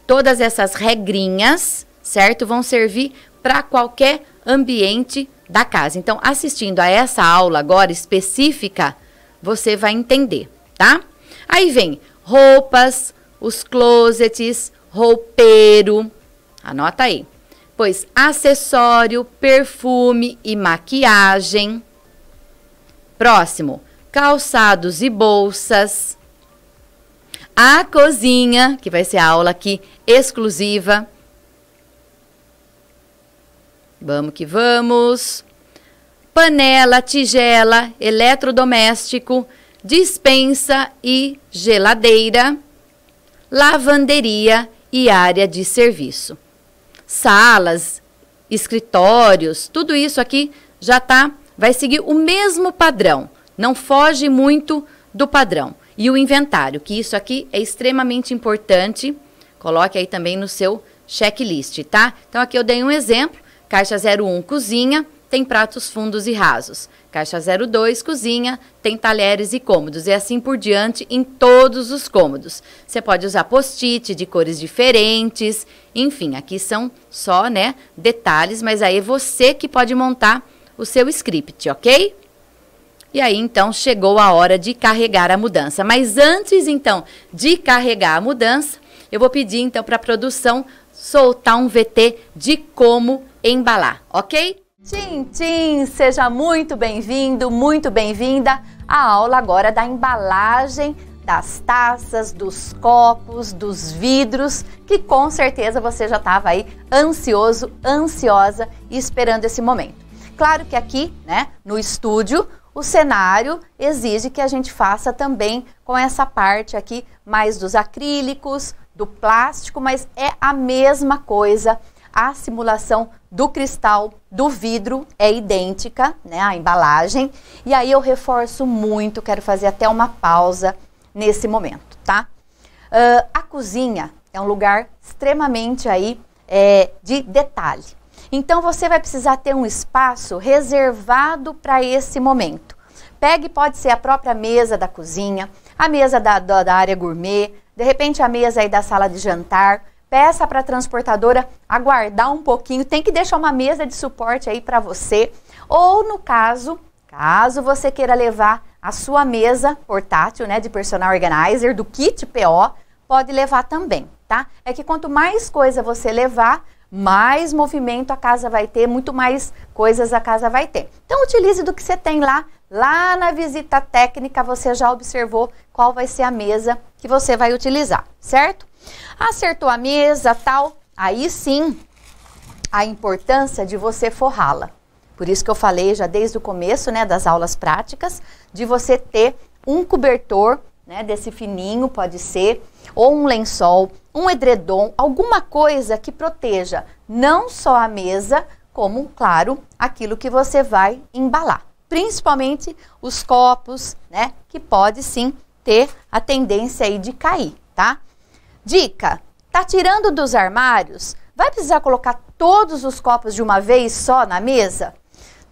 Todas essas regrinhas, certo? Vão servir para qualquer ambiente da casa. Então, assistindo a essa aula agora específica, você vai entender, tá? Aí vem roupas, os closets, roupeiro, anota aí. Pois acessório, perfume e maquiagem. Próximo, calçados e bolsas. A cozinha, que vai ser a aula aqui exclusiva. Vamos que vamos. Panela, tigela, eletrodoméstico, despensa e geladeira, lavanderia e área de serviço. Salas, escritórios, tudo isso aqui já vai seguir o mesmo padrão. Não foge muito do padrão. E o inventário, que isso aqui é extremamente importante. Coloque aí também no seu checklist, tá? Então aqui eu dei um exemplo. Caixa 01, cozinha, tem pratos fundos e rasos. Caixa 02, cozinha, tem talheres e cômodos. E assim por diante em todos os cômodos. Você pode usar post-it de cores diferentes. Enfim, aqui são só, né, detalhes, mas aí é você que pode montar o seu script, ok? E aí, então, chegou a hora de carregar a mudança. Mas antes, então, de carregar a mudança, eu vou pedir, então, para a produção soltar um VT de como embalar, ok? Tchim, tchim! Seja muito bem-vindo, muito bem-vinda à aula agora da embalagem das taças, dos copos, dos vidros, que com certeza você já estava aí ansioso, ansiosa, esperando esse momento. Claro que aqui, né, no estúdio, o cenário exige que a gente faça também com essa parte aqui mais dos acrílicos, do plástico, mas é a mesma coisa. A simulação do cristal, do vidro é idêntica, né, a embalagem. E aí eu reforço muito, quero fazer até uma pausa nesse momento, tá? A cozinha é um lugar extremamente aí de detalhe. Então você vai precisar ter um espaço reservado para esse momento. Pegue, pode ser a própria mesa da cozinha, a mesa da área gourmet, de repente a mesa aí da sala de jantar. Peça para a transportadora aguardar um pouquinho, tem que deixar uma mesa de suporte aí para você. Ou no caso você queira levar a sua mesa portátil, né, de personal organizer, do kit PO, pode levar também, tá? É que quanto mais coisa você levar, mais movimento a casa vai ter, muito mais coisas a casa vai ter. Então utilize do que você tem lá na visita técnica você já observou qual vai ser a mesa que você vai utilizar, certo? Acertou a mesa, tal, aí sim a importância de você forrá-la. Por isso que eu falei já desde o começo, né, das aulas práticas, de você ter um cobertor, né, desse fininho, pode ser, ou um lençol, um edredom, alguma coisa que proteja não só a mesa, como, claro, aquilo que você vai embalar. Principalmente os copos, né, que pode sim ter a tendência aí de cair, tá? Dica, tá tirando dos armários? Vai precisar colocar todos os copos de uma vez só na mesa?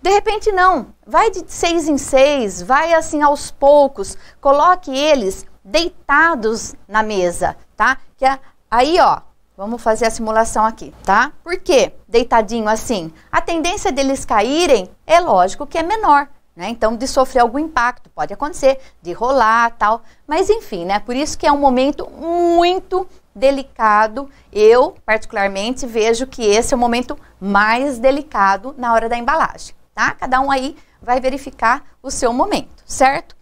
De repente não, vai de 6 em 6, vai assim aos poucos, coloque eles deitados na mesa, tá? Que aí, ó, vamos fazer a simulação aqui, tá? Por quê? Deitadinho assim, a tendência deles caírem é lógico que é menor, né? Então, de sofrer algum impacto, pode acontecer, de rolar, tal, mas enfim, né? Por isso que é um momento muito delicado. Eu, particularmente, vejo que esse é o momento mais delicado na hora da embalagem, tá? Cada um aí vai verificar o seu momento, certo?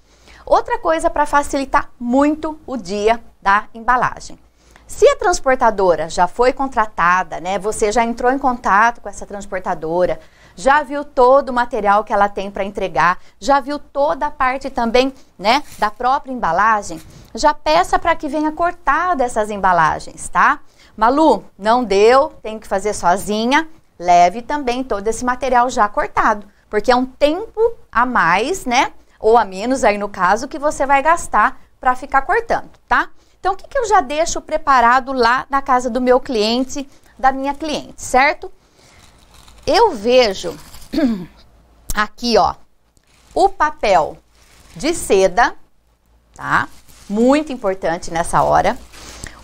Outra coisa para facilitar muito o dia da embalagem. Se a transportadora já foi contratada, né? Você já entrou em contato com essa transportadora, já viu todo o material que ela tem para entregar, já viu toda a parte também, né, da própria embalagem, já peça para que venha cortada essas embalagens, tá? Malu, não deu, tem que fazer sozinha, leve também todo esse material já cortado, porque é um tempo a mais, né, ou a menos aí no caso, que você vai gastar para ficar cortando, tá? Então, o que eu já deixo preparado lá na casa do meu cliente, da minha cliente, certo? Eu vejo aqui, ó, o papel de seda, tá? Muito importante nessa hora.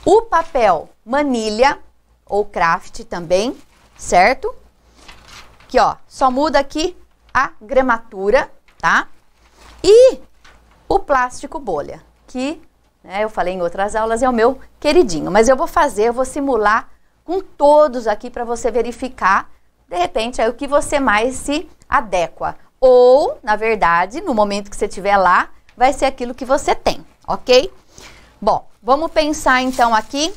O papel manilha ou craft também, certo? Aqui, ó, só muda aqui a gramatura, tá? E o plástico bolha, que, né, eu falei em outras aulas, é o meu queridinho. Mas eu vou simular com todos aqui para você verificar, de repente, aí o que você mais se adequa. Ou, na verdade, no momento que você estiver lá, vai ser aquilo que você tem, ok? Bom, vamos pensar então aqui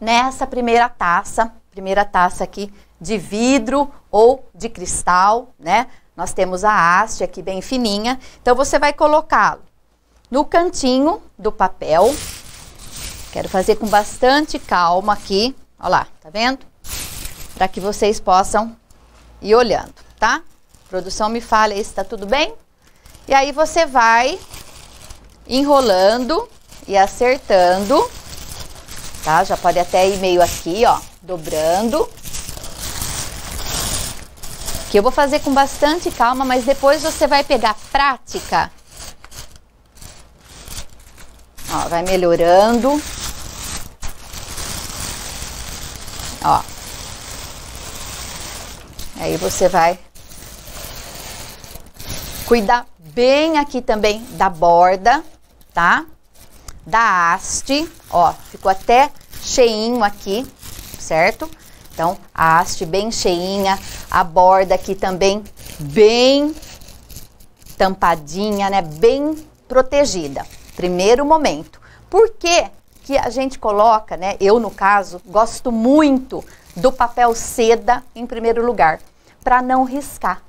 nessa primeira taça aqui de vidro ou de cristal, né? Nós temos a haste aqui bem fininha, então você vai colocá-lo no cantinho do papel. Quero fazer com bastante calma aqui, ó lá, tá vendo? Para que vocês possam ir olhando, tá? Produção, me fala aí se tá tudo bem. E aí você vai enrolando e acertando, tá? Já pode até ir meio aqui, ó, dobrando. Que eu vou fazer com bastante calma, mas depois você vai pegar prática. Ó, vai melhorando. Ó. Aí você vai cuidar bem aqui também da borda, tá? Da haste, ó, ficou até cheinho aqui, certo? Então, a haste bem cheinha, a borda aqui também bem tampadinha, né? Bem protegida. Primeiro momento. Por que que a gente coloca, né? Eu, no caso, gosto muito do papel seda em primeiro lugar, para não riscar.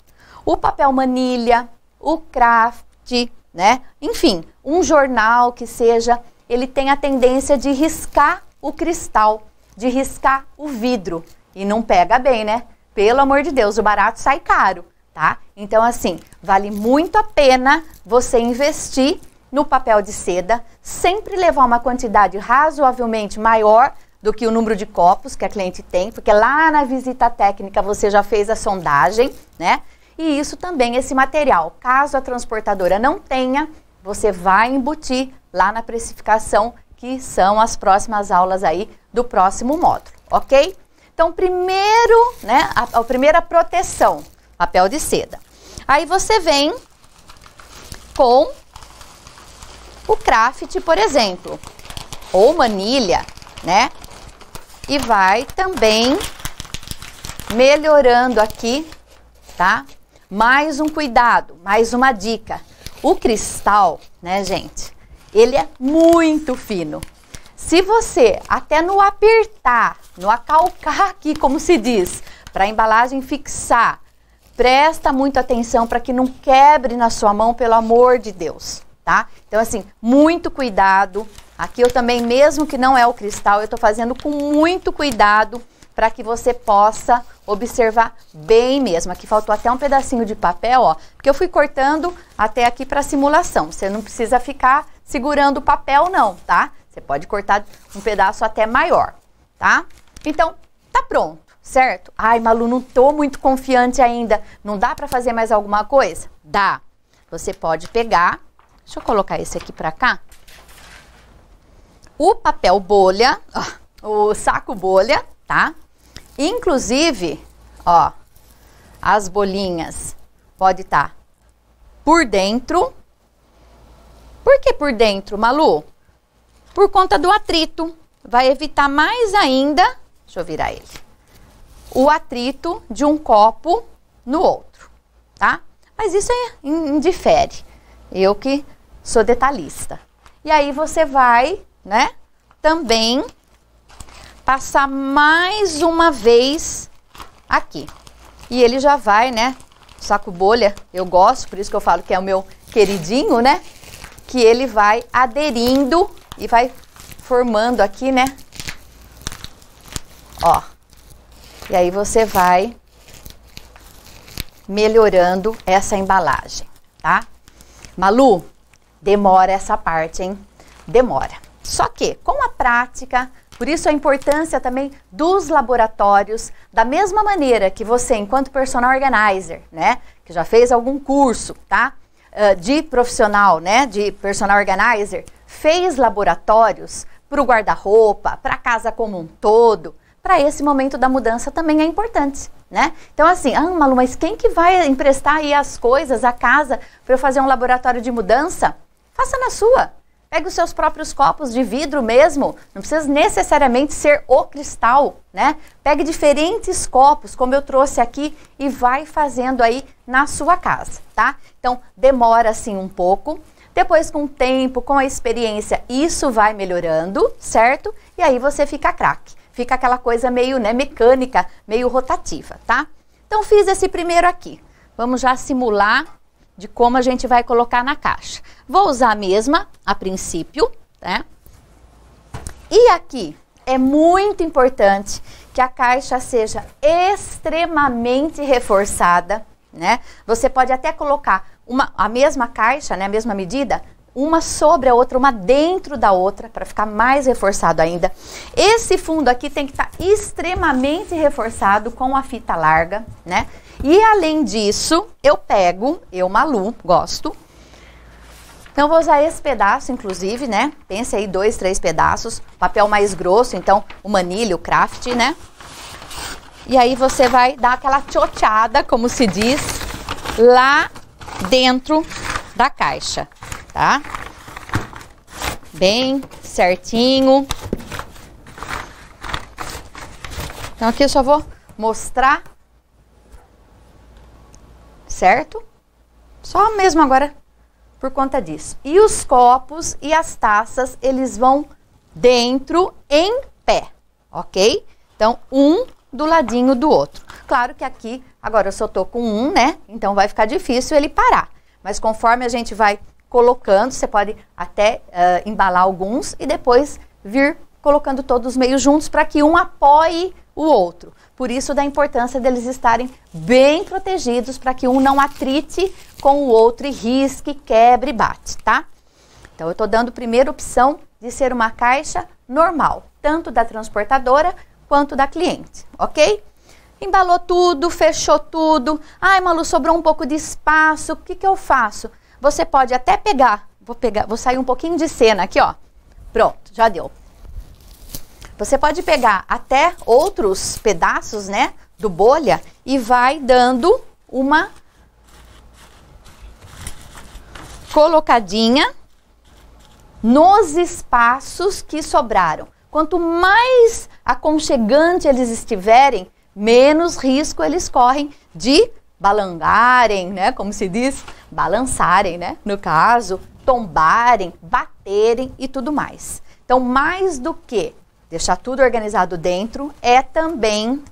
O papel manilha, o craft, né? Enfim, um jornal que seja, ele tem a tendência de riscar o cristal, de riscar o vidro. E não pega bem, né? Pelo amor de Deus, o barato sai caro, tá? Então, assim, vale muito a pena você investir no papel de seda, sempre levar uma quantidade razoavelmente maior do que o número de copos que a cliente tem, porque lá na visita técnica você já fez a sondagem, né? E isso também, esse material, caso a transportadora não tenha, você vai embutir lá na precificação, que são as próximas aulas aí do próximo módulo, ok? Então, primeiro, né, a primeira proteção, papel de seda. Aí você vem com o craft, por exemplo, ou manilha, né? E vai também melhorando aqui, tá? Mais um cuidado, mais uma dica. O cristal, né, gente, ele é muito fino. Se você, até no apertar, no acalcar aqui, como se diz, para a embalagem fixar, presta muito atenção para que não quebre na sua mão, pelo amor de Deus, tá? Então, assim, muito cuidado. Aqui eu também, mesmo que não é o cristal, eu tô fazendo com muito cuidado para que você possa observar bem mesmo. Aqui faltou até um pedacinho de papel, ó, porque eu fui cortando até aqui para simulação. Você não precisa ficar segurando o papel não, tá? Você pode cortar um pedaço até maior, tá? Então, tá pronto, certo? Ai, Malu, não tô muito confiante ainda. Não dá para fazer mais alguma coisa? Dá. Você pode pegar, deixa eu colocar esse aqui para cá. O papel bolha, ó, o saco bolha, tá? Inclusive, ó, as bolinhas pode estar por dentro. Por que por dentro, Malu? Por conta do atrito. Vai evitar mais ainda, deixa eu virar ele, o atrito de um copo no outro, tá? Mas isso indifere. Eu que sou detalhista. E aí você vai, né, também passar mais uma vez aqui. E ele já vai, né, saco bolha, eu gosto, por isso que eu falo que é o meu queridinho, né, que ele vai aderindo e vai formando aqui, né, ó. E aí você vai melhorando essa embalagem, tá? Malu, demora essa parte, hein? Demora. Só que, com a prática, por isso a importância também dos laboratórios, da mesma maneira que você, enquanto personal organizer, né, que que já fez algum curso, tá? De profissional, né? De personal organizer, fez laboratórios para o guarda-roupa, para a casa como um todo, para esse momento da mudança também é importante, né? Então assim, Malu, mas quem que vai emprestar aí as coisas, a casa, para eu fazer um laboratório de mudança? Faça na sua. Pega os seus próprios copos de vidro mesmo, não precisa necessariamente ser o cristal, né? Pegue diferentes copos, como eu trouxe aqui, e vai fazendo aí na sua casa, tá? Então, demora assim um pouco, depois com o tempo, com a experiência, isso vai melhorando, certo? E aí você fica craque, fica aquela coisa meio, né, mecânica, meio rotativa, tá? Então, fiz esse primeiro aqui. Vamos já simular de como a gente vai colocar na caixa. Vou usar a mesma a princípio, né? E aqui é muito importante que a caixa seja extremamente reforçada, né? Você pode até colocar a mesma caixa, né, a mesma medida, uma sobre a outra, uma dentro da outra, para ficar mais reforçado ainda. Esse fundo aqui tem que estar extremamente reforçado com a fita larga, né? E além disso, eu, Malu, gosto. Então, vou usar esse pedaço, inclusive, né? Pense aí, 2, 3 pedaços. Papel mais grosso, então, o manilha, o craft, né? E aí, você vai dar aquela choteada, como se diz, lá dentro da caixa, tá? Bem certinho. Então, aqui eu só vou mostrar, certo? Só mesmo agora por conta disso. E os copos e as taças, eles vão dentro em pé, ok? Então, um do ladinho do outro. Claro que aqui, agora eu só tô com um, né? Então vai ficar difícil ele parar. Mas conforme a gente vai colocando, você pode até embalar alguns e depois vir colocando todos meio juntos para que um apoie o outro. Por isso da importância deles estarem bem protegidos para que um não atrite com o outro e risque, quebre e bate, tá? Então eu tô dando primeira opção de ser uma caixa normal, tanto da transportadora quanto da cliente, ok? Embalou tudo, fechou tudo. Ai, Malu, sobrou um pouco de espaço, o que que eu faço? Você pode até pegar, vou sair um pouquinho de cena aqui, ó. Pronto, já deu. Você pode pegar até outros pedaços, né, do bolha e vai dando uma colocadinha nos espaços que sobraram. Quanto mais aconchegante eles estiverem, menos risco eles correm de balangarem, né, como se diz, balançarem, né, no caso, tombarem, baterem e tudo mais. Então, mais do que deixar tudo organizado dentro, é também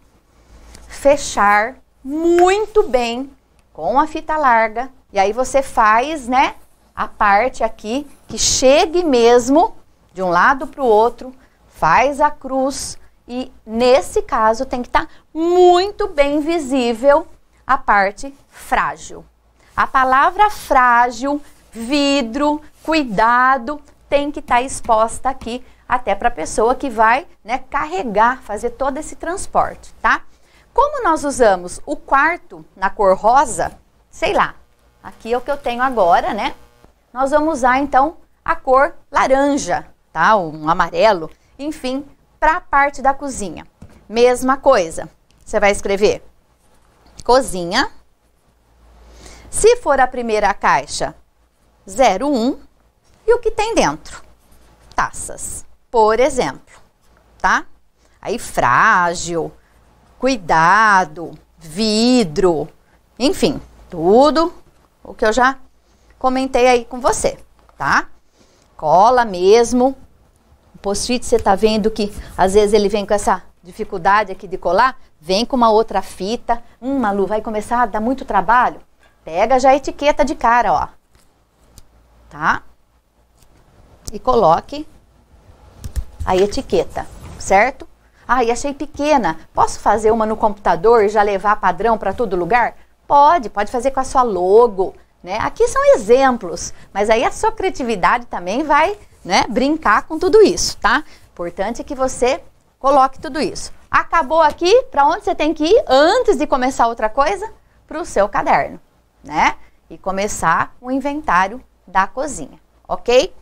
fechar muito bem com a fita larga. E aí você faz, né, a parte aqui que chegue mesmo de um lado para o outro, faz a cruz e nesse caso tem que estar muito bem visível a parte frágil. A palavra frágil, vidro, cuidado, tem que estar exposta aqui até para a pessoa que vai, né, carregar, fazer todo esse transporte, tá? Como nós usamos o quarto na cor rosa, sei lá, aqui é o que eu tenho agora, né? Nós vamos usar, então, a cor laranja, tá? Um amarelo, enfim, para a parte da cozinha. Mesma coisa, você vai escrever cozinha. Se for a primeira caixa, 01, e o que tem dentro? Taças. Por exemplo, tá? Aí frágil, cuidado, vidro, enfim, tudo o que eu já comentei aí com você, tá? Cola mesmo, o post-it você tá vendo que às vezes ele vem com essa dificuldade aqui de colar, vem com uma outra fita, Malu, vai começar a dar muito trabalho? Pega já a etiqueta de cara, ó, tá? E coloque a etiqueta, certo? E achei pequena. Posso fazer uma no computador e já levar padrão para todo lugar? Pode fazer com a sua logo, né? Aqui são exemplos, mas aí a sua criatividade também vai, né, brincar com tudo isso, tá? Importante que você coloque tudo isso. Acabou aqui, para onde você tem que ir antes de começar outra coisa? Para o seu caderno. né? E começar o inventário da cozinha, ok?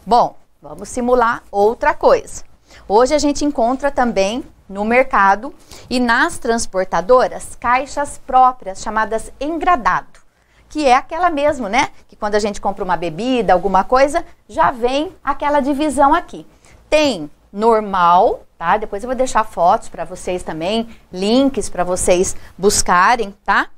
Bom, vamos simular outra coisa. Hoje a gente encontra também no mercado e nas transportadoras caixas próprias chamadas engradado, que é aquela mesmo, né? Que quando a gente compra uma bebida, alguma coisa, já vem aquela divisão aqui. Tem normal, tá? Depois eu vou deixar fotos para vocês também, links para vocês buscarem, tá?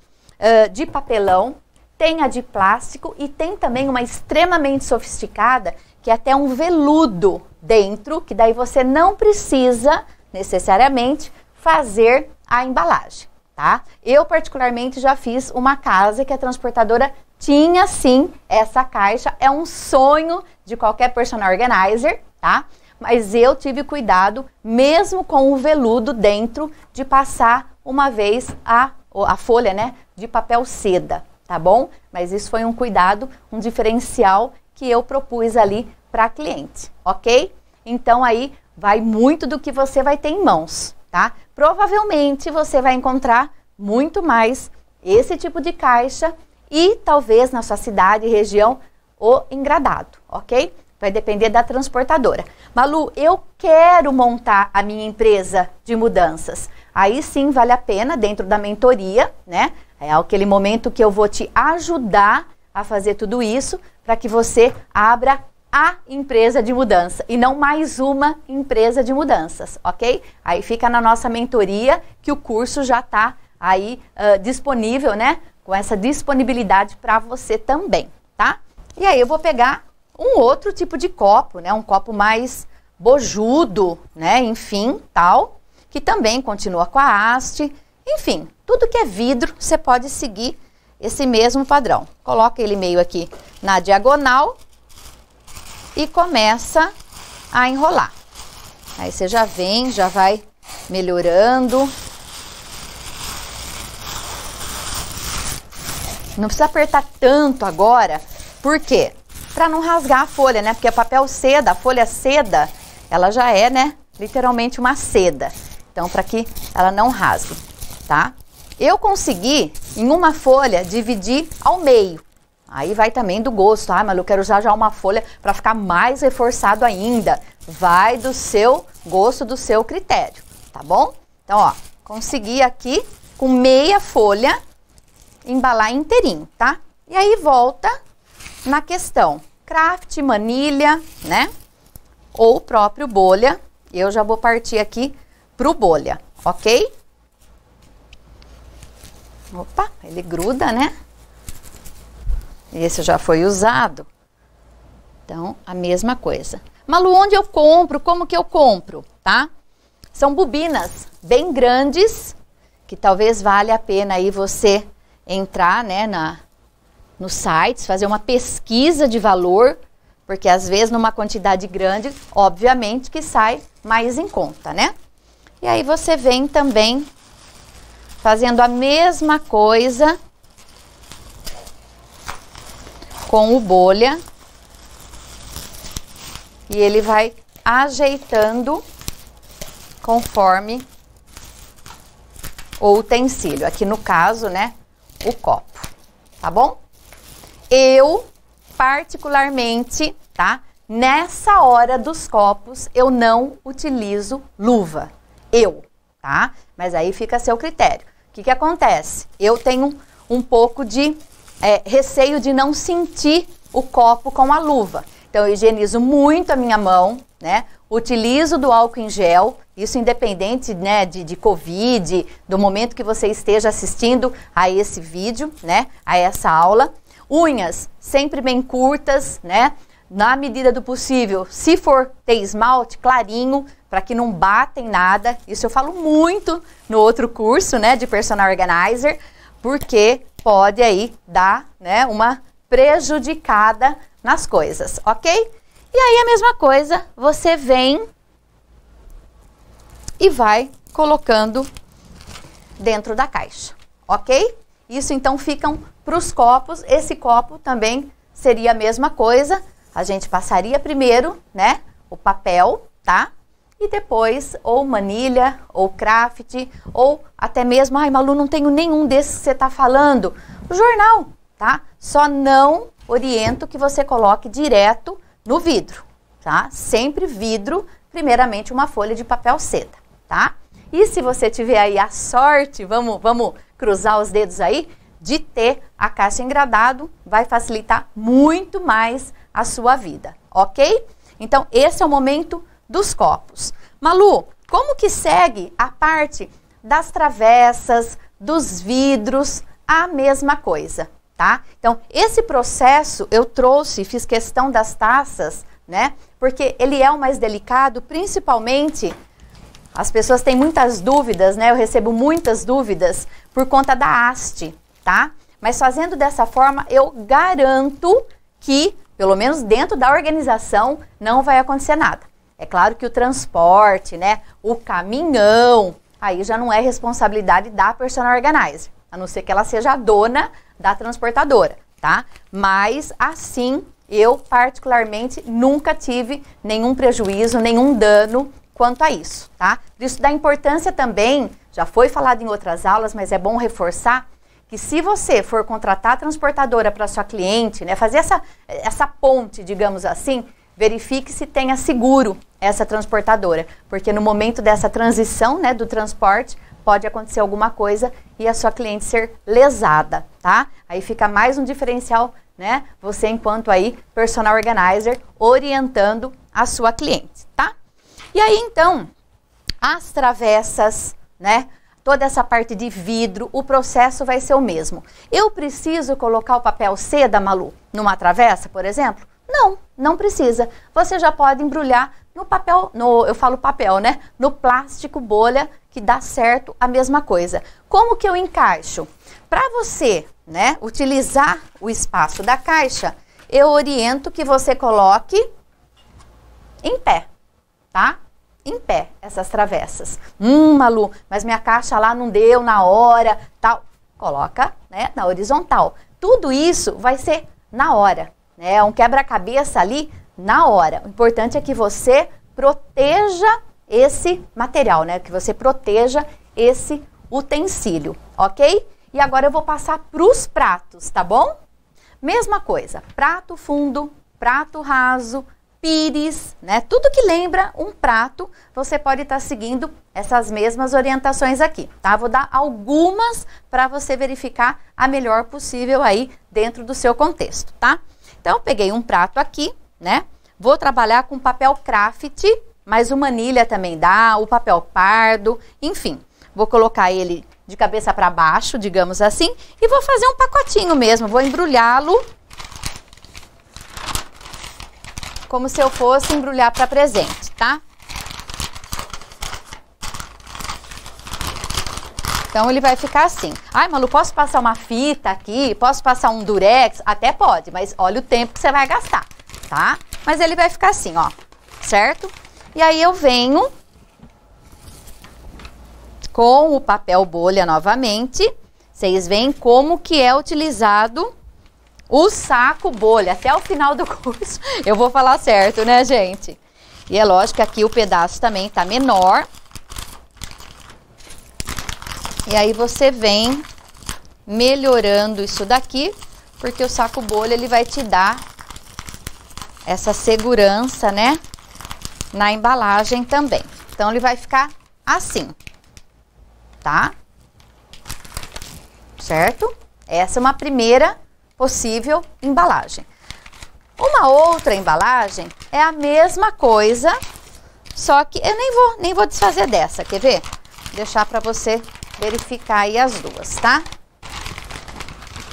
De papelão, tem a de plástico e tem também uma extremamente sofisticada, que é até um veludo dentro, que daí você não precisa necessariamente fazer a embalagem, tá? Eu particularmente já fiz uma casa que a transportadora tinha sim essa caixa, é um sonho de qualquer personal organizer, tá? Mas eu tive cuidado, mesmo com o veludo dentro, de passar uma vez a folha, né, de papel seda, tá bom? Mas isso foi um cuidado, um diferencial que eu propus ali para cliente, ok? Então aí vai muito do que você vai ter em mãos, tá? Provavelmente você vai encontrar muito mais esse tipo de caixa e talvez na sua cidade e região o engradado, ok? Vai depender da transportadora. Malu, eu quero montar a minha empresa de mudanças. Aí sim vale a pena, dentro da mentoria, né? É aquele momento que eu vou te ajudar a fazer tudo isso para que você abra a empresa de mudança e não mais uma empresa de mudanças, ok? Aí fica na nossa mentoria que o curso já está aí disponível, né? Com essa disponibilidade para você também, tá? E aí eu vou pegar um outro tipo de copo, né? Um copo mais bojudo, né? Enfim, tal, que também continua com a haste. Enfim, tudo que é vidro, você pode seguir esse mesmo padrão. Coloca ele meio aqui na diagonal e começa a enrolar. Aí você já vem, já vai melhorando. Não precisa apertar tanto agora, por quê? Para não rasgar a folha, né? Porque é papel seda, a folha seda, ela já é, né, literalmente uma seda. Então, para que ela não rasgue, tá? Eu consegui, em uma folha, dividir ao meio. Aí vai também do gosto. Ah, mas eu quero usar já uma folha para ficar mais reforçado ainda. Vai do seu gosto, do seu critério, tá bom? Então, ó, consegui aqui, com meia folha, embalar inteirinho, tá? E aí volta na questão craft, manilha, né? Ou próprio bolha. Eu já vou partir aqui pro bolha, ok? Opa, ele gruda, né? Esse já foi usado. Então, a mesma coisa. Malu, onde eu compro? Como que eu compro, tá? São bobinas bem grandes, que talvez valha a pena aí você entrar, né, nos sites, fazer uma pesquisa de valor, porque às vezes numa quantidade grande, obviamente que sai mais em conta, né? E aí você vem também fazendo a mesma coisa com o bolha e ele vai ajeitando conforme o utensílio. Aqui no caso, né, o copo, tá bom? Eu, particularmente, tá? Nessa hora dos copos, eu não utilizo luva. Tá? Mas aí fica a seu critério. O que que acontece? Eu tenho um pouco de receio de não sentir o copo com a luva. Então, eu higienizo muito a minha mão, né? Utilizo do álcool em gel, isso independente, né, de Covid, do momento que você esteja assistindo a esse vídeo, né, a essa aula. Unhas sempre bem curtas, né, na medida do possível, se for ter esmalte, clarinho, para que não bata em nada. Isso eu falo muito no outro curso, né, de Personal Organizer, porque pode aí dar, né, uma prejudicada nas coisas, ok? E aí a mesma coisa, você vem e vai colocando dentro da caixa, ok? Isso então ficam para os copos. Esse copo também seria a mesma coisa. A gente passaria primeiro, né, o papel, tá? E depois ou manilha, ou craft, ou até mesmo, ai Malu, não tenho nenhum desses que você está falando. O jornal, tá? Só não oriento que você coloque direto no vidro, tá? Sempre vidro, primeiramente uma folha de papel seda, tá? E se você tiver aí a sorte, vamos cruzar os dedos aí, de ter a caixa engradado, vai facilitar muito mais a sua vida, ok? Então, esse é o momento dos copos. Malu, como que segue a parte das travessas, dos vidros? A mesma coisa, tá? Então, esse processo eu trouxe, fiz questão das taças, né? Porque ele é o mais delicado, principalmente, as pessoas têm muitas dúvidas, né? Eu recebo muitas dúvidas por conta da haste, tá? Mas fazendo dessa forma, eu garanto que, pelo menos dentro da organização, não vai acontecer nada. É claro que o transporte, né? O caminhão, aí já não é responsabilidade da personal organizer, a não ser que ela seja a dona da transportadora, tá? Mas assim, eu particularmente nunca tive nenhum prejuízo, nenhum dano quanto a isso, tá? Por isso da importância também, já foi falado em outras aulas, mas é bom reforçar, que se você for contratar a transportadora para sua cliente, né, fazer essa ponte, digamos assim, verifique se tenha seguro essa transportadora, porque no momento dessa transição, né, do transporte, pode acontecer alguma coisa e a sua cliente ser lesada, tá? Aí fica mais um diferencial, né, você enquanto aí personal organizer orientando a sua cliente, tá? E aí então, as travessas, né, toda essa parte de vidro, o processo vai ser o mesmo. Eu preciso colocar o papel seda, Malu, numa travessa, por exemplo? Não, não precisa. Você já pode embrulhar no papel, eu falo papel, né? No plástico bolha, que dá certo a mesma coisa. Como que eu encaixo? Para você, né, utilizar o espaço da caixa, eu oriento que você coloque em pé, tá? Em pé, essas travessas. Malu, mas minha caixa lá não deu na hora, tal. Coloca, né, na horizontal. Tudo isso vai ser na hora, né? É um quebra-cabeça ali na hora. O importante é que você proteja esse material, né? Que você proteja esse utensílio, ok? E agora eu vou passar para os pratos, tá bom? Mesma coisa, prato fundo, prato raso, pires, né? Tudo que lembra um prato, você pode estar seguindo essas mesmas orientações aqui, tá? Vou dar algumas para você verificar a melhor possível aí dentro do seu contexto, tá? Então, eu peguei um prato aqui, né? Vou trabalhar com papel craft, mas o manilha também dá, o papel pardo, enfim. Vou colocar ele de cabeça para baixo, digamos assim, e vou fazer um pacotinho mesmo, vou embrulhá-lo como se eu fosse embrulhar para presente, tá? Então, ele vai ficar assim. Ai, Malu, posso passar uma fita aqui? Posso passar um durex? Até pode, mas olha o tempo que você vai gastar, tá? Mas ele vai ficar assim, ó, certo? E aí eu venho com o papel bolha novamente. Vocês veem como que é utilizado o saco bolha. Até o final do curso eu vou falar certo, né, gente? E é lógico que aqui o pedaço também tá menor. E aí você vem melhorando isso daqui, porque o saco bolha ele vai te dar essa segurança, né, na embalagem também. Então ele vai ficar assim, tá? Certo? Essa é uma primeira possível embalagem. Uma outra embalagem é a mesma coisa, só que eu nem vou desfazer dessa, quer ver? Deixar para você verificar aí as duas, tá?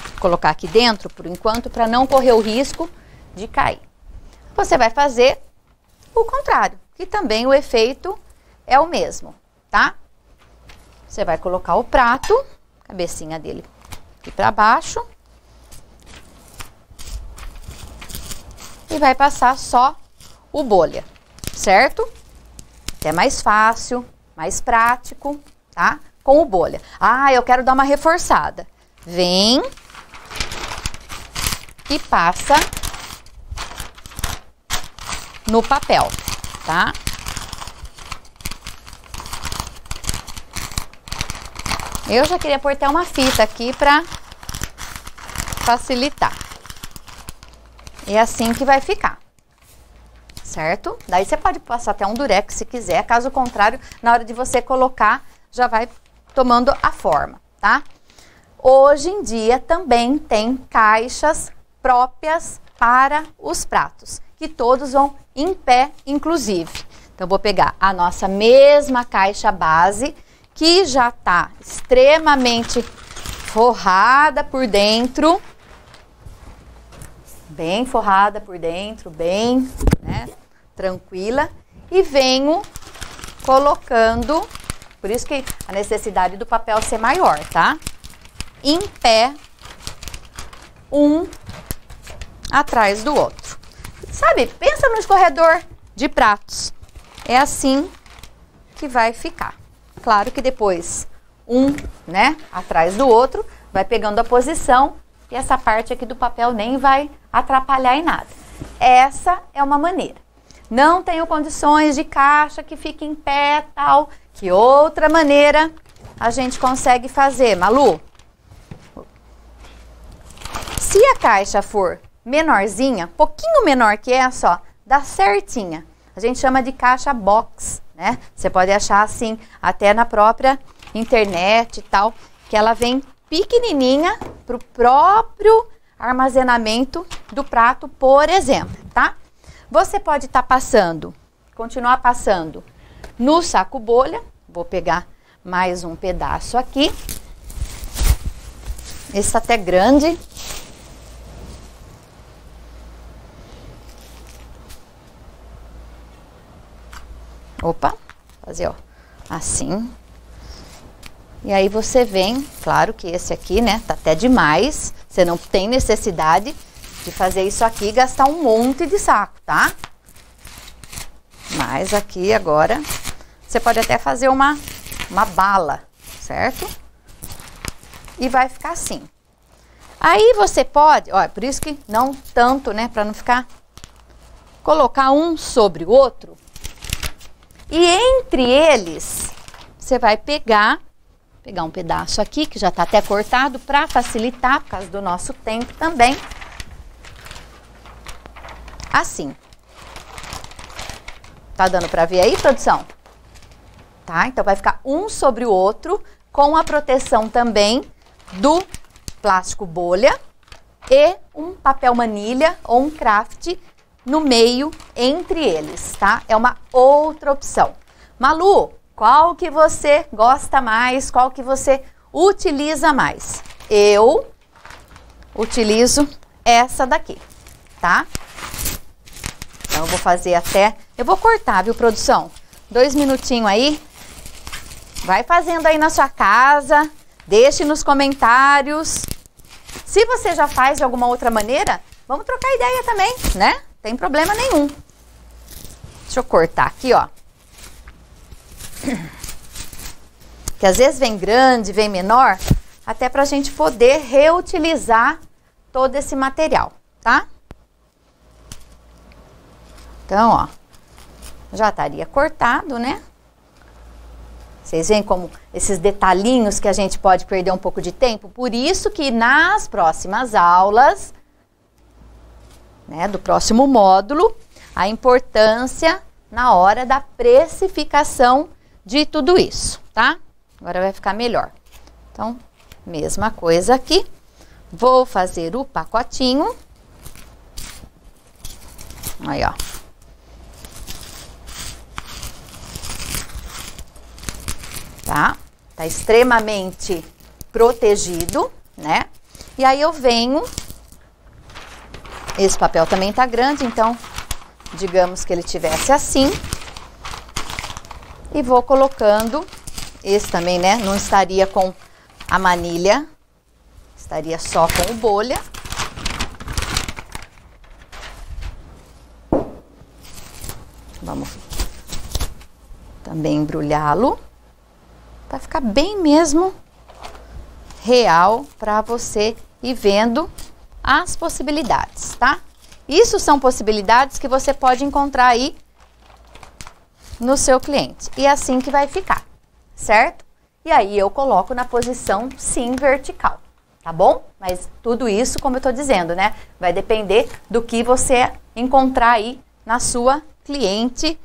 Vou colocar aqui dentro por enquanto para não correr o risco de cair. Você vai fazer o contrário, que também o efeito é o mesmo, tá? Você vai colocar o prato, cabecinha dele aqui para baixo. E vai passar só o bolha, certo? É mais fácil, mais prático, tá? Com o bolha. Ah, eu quero dar uma reforçada. Vem e passa no papel, tá? Eu já queria pôr até uma fita aqui pra facilitar. É assim que vai ficar. Certo? Daí você pode passar até um durex se quiser, caso contrário, na hora de você colocar, já vai tomando a forma, tá? Hoje em dia também tem caixas próprias para os pratos, que todos vão em pé, inclusive. Então, vou pegar a nossa mesma caixa base, que já tá extremamente forrada por dentro, bem forrada por dentro, bem, né, tranquila, e venho colocando, por isso que a necessidade do papel ser maior, tá? Em pé, um atrás do outro. Sabe, pensa no escorredor de pratos. É assim que vai ficar. Claro que depois um, né, atrás do outro, vai pegando a posição e essa parte aqui do papel nem vai atrapalhar em nada. Essa é uma maneira. Não tenho condições de caixa que fique em pé, tal. Que outra maneira a gente consegue fazer, Malu? Se a caixa for menorzinha, pouquinho menor que essa, ó, dá certinha. A gente chama de caixa box, né? Você pode achar assim, até na própria internet e tal, que ela vem pequenininha para o próprio armazenamento do prato, por exemplo, tá? Você pode estar passando, continuar passando no saco bolha. Vou pegar mais um pedaço aqui. Esse tá até grande. Opa, fazer, ó, assim. E aí você vem, claro que esse aqui, né, tá até demais. Você não tem necessidade de fazer isso aqui e gastar um monte de saco, tá? Mas aqui agora, você pode até fazer uma bala, certo? E vai ficar assim. Aí você pode, ó, por isso que não tanto, né, para não ficar, colocar um sobre o outro. E entre eles, você vai pegar um pedaço aqui, que já tá até cortado, para facilitar, por causa do nosso tempo também. Assim. Tá dando para ver aí, produção? Tá? Então, vai ficar um sobre o outro, com a proteção também do plástico bolha e um papel manilha ou um craft no meio entre eles, tá? É uma outra opção. Malu, qual que você gosta mais? Qual que você utiliza mais? Eu utilizo essa daqui, tá? Então, eu vou fazer até... Eu vou cortar, viu, produção? 2 minutinhos aí. Vai fazendo aí na sua casa. Deixe nos comentários. Se você já faz de alguma outra maneira, vamos trocar ideia também, né? Tem problema nenhum. Deixa eu cortar aqui, ó. Que às vezes vem grande, vem menor, até pra gente poder reutilizar todo esse material, tá? Então, ó, já estaria cortado, né? Vocês veem como esses detalhinhos que a gente pode perder um pouco de tempo? Por isso que nas próximas aulas, né, do próximo módulo, a importância na hora da precificação de tudo isso, tá? Agora vai ficar melhor. Então, mesma coisa aqui. Vou fazer o pacotinho. Aí, ó. Tá? Tá extremamente protegido, né? E aí eu venho... Esse papel também tá grande, então, digamos que ele tivesse assim. E vou colocando... Esse também, né? Não estaria com a manilha. Estaria só com o bolha. Vamos também embrulhá-lo. Para ficar bem mesmo real para você ir vendo as possibilidades, tá? Isso são possibilidades que você pode encontrar aí no seu cliente. E é assim que vai ficar, certo? E aí eu coloco na posição sim vertical, tá bom? Mas tudo isso, como eu tô dizendo, né, vai depender do que você encontrar aí na sua cliente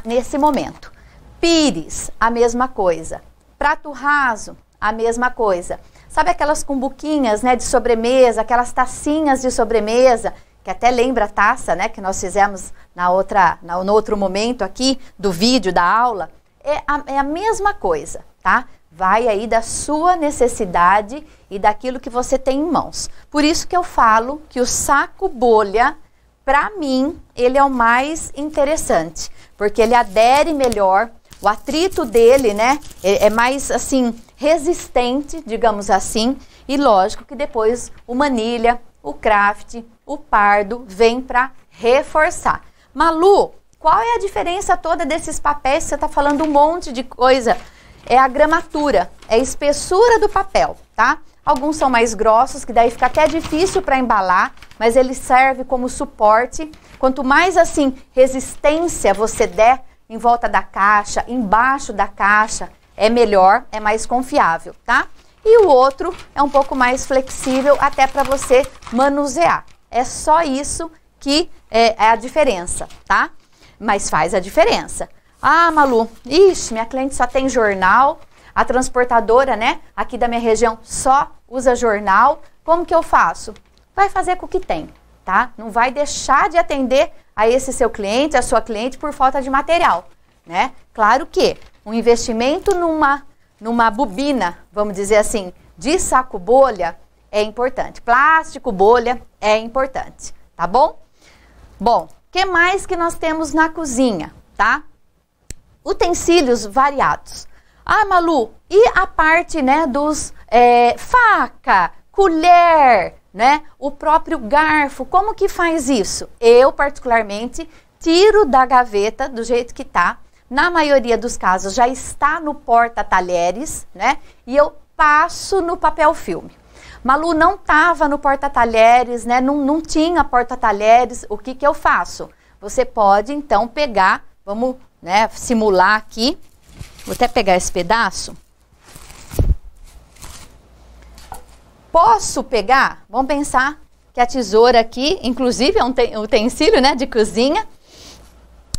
nesse momento. Pires, a mesma coisa. Prato raso, a mesma coisa. Sabe aquelas cumbuquinhas, né, de sobremesa, aquelas tacinhas de sobremesa, que até lembra a taça, né, que nós fizemos no outro momento aqui do vídeo, da aula? É a mesma coisa, tá? Vai aí da sua necessidade e daquilo que você tem em mãos. Por isso que eu falo que o saco bolha, para mim, ele é o mais interessante, porque ele adere melhor, o atrito dele, né, é mais, assim, resistente, digamos assim, e lógico que depois o manilha, o craft, o pardo vem para reforçar. Malu, qual é a diferença toda desses papéis? Você está falando um monte de coisa. É a gramatura, é a espessura do papel, tá? Alguns são mais grossos, que daí fica até difícil para embalar, mas ele serve como suporte. Quanto mais, assim, resistência você der em volta da caixa, embaixo da caixa, é melhor, é mais confiável, tá? E o outro é um pouco mais flexível até para você manusear. É só isso que é a diferença, tá? Mas faz a diferença. Ah, Malu, ixi, minha cliente só tem jornal, a transportadora, né, aqui da minha região só usa jornal, como que eu faço? Vai fazer com o que tem, tá? Não vai deixar de atender a esse seu cliente, a sua cliente, por falta de material, né? Claro que um investimento numa bobina, vamos dizer assim, de saco bolha é importante. Plástico, bolha é importante, tá bom? Bom, o que mais que nós temos na cozinha, tá? Utensílios variados. Ah, Malu, e a parte, né, dos faca, colher, né, o próprio garfo, como que faz isso? Eu, particularmente, tiro da gaveta do jeito que tá. Na maioria dos casos já está no porta-talheres, né, e eu passo no papel filme. Malu, não estava no porta-talheres, né, não tinha porta-talheres, o que que eu faço? Você pode, então, pegar, vamos, né, simular aqui. Vou até pegar esse pedaço. Posso pegar? Vamos pensar que a tesoura aqui, inclusive é um utensílio, né, de cozinha,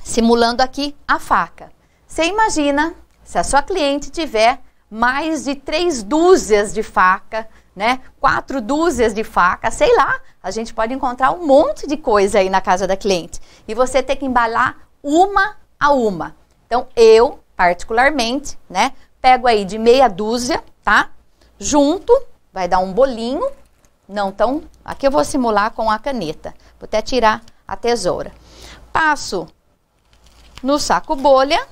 simulando aqui a faca. Você imagina se a sua cliente tiver mais de 3 dúzias de faca, né, 4 dúzias de faca, sei lá, a gente pode encontrar um monte de coisa aí na casa da cliente. E você tem que embalar uma a uma. Então, eu, particularmente, né, pego aí de meia dúzia, tá? Junto, vai dar um bolinho, não tão... Aqui eu vou simular com a caneta, vou até tirar a tesoura. Passo no saco bolha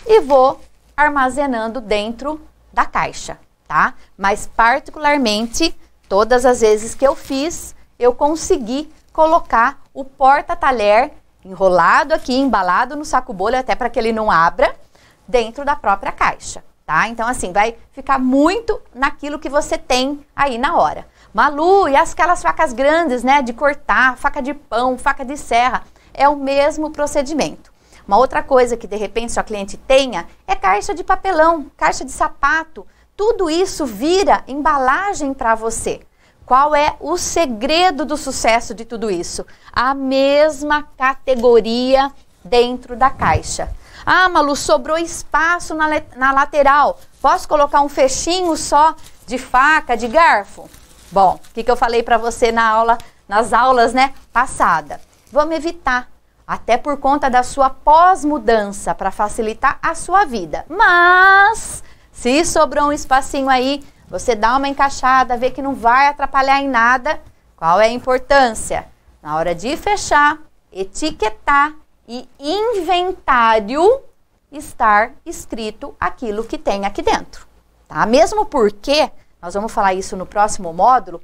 e vou armazenando dentro da caixa, tá? Mas, particularmente, todas as vezes que eu fiz, eu consegui colocar o porta-talher enrolado aqui, embalado no saco bolha, até para que ele não abra, dentro da própria caixa, tá? Então, assim, vai ficar muito naquilo que você tem aí na hora. Malu, e aquelas facas grandes, né, de cortar, faca de pão, faca de serra, é o mesmo procedimento. Uma outra coisa que, de repente, sua cliente tenha é caixa de papelão, caixa de sapato, tudo isso vira embalagem para você. Qual é o segredo do sucesso de tudo isso? A mesma categoria dentro da caixa. Ah, Malu, sobrou espaço na lateral. Posso colocar um fechinho só de faca, de garfo? Bom, o que eu falei para você nas aulas, né, passada? Vamos evitar, até por conta da sua pós-mudança, para facilitar a sua vida. Mas, se sobrou um espacinho aí, você dá uma encaixada, vê que não vai atrapalhar em nada. Qual é a importância? Na hora de fechar, etiquetar e inventário, estar escrito aquilo que tem aqui dentro, tá? Mesmo porque, nós vamos falar isso no próximo módulo,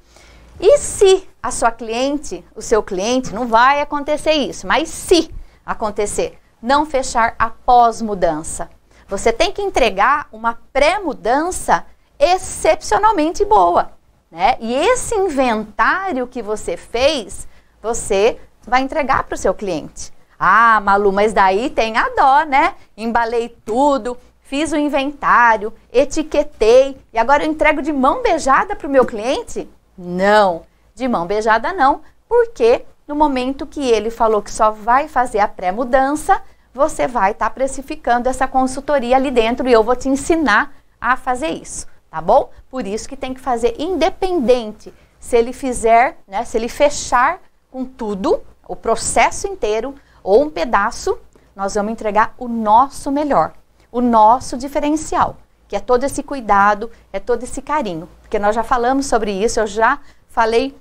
e se a sua cliente, o seu cliente, não vai acontecer isso, mas se acontecer, não fechar após mudança. Você tem que entregar uma pré-mudança excepcionalmente boa, né? E esse inventário que você fez, você vai entregar para o seu cliente. Ah, Malu, mas daí tem a dó, né? Embalei tudo, fiz o inventário, etiquetei e agora eu entrego de mão beijada para o meu cliente? Não, de mão beijada não, porque no momento que ele falou que só vai fazer a pré-mudança, você vai estar precificando essa consultoria ali dentro e eu vou te ensinar a fazer isso, tá bom? Por isso que tem que fazer independente. Se ele fizer, né, se ele fechar com tudo, o processo inteiro ou um pedaço, nós vamos entregar o nosso melhor, o nosso diferencial, que é todo esse cuidado, é todo esse carinho. Porque nós já falamos sobre isso, eu já falei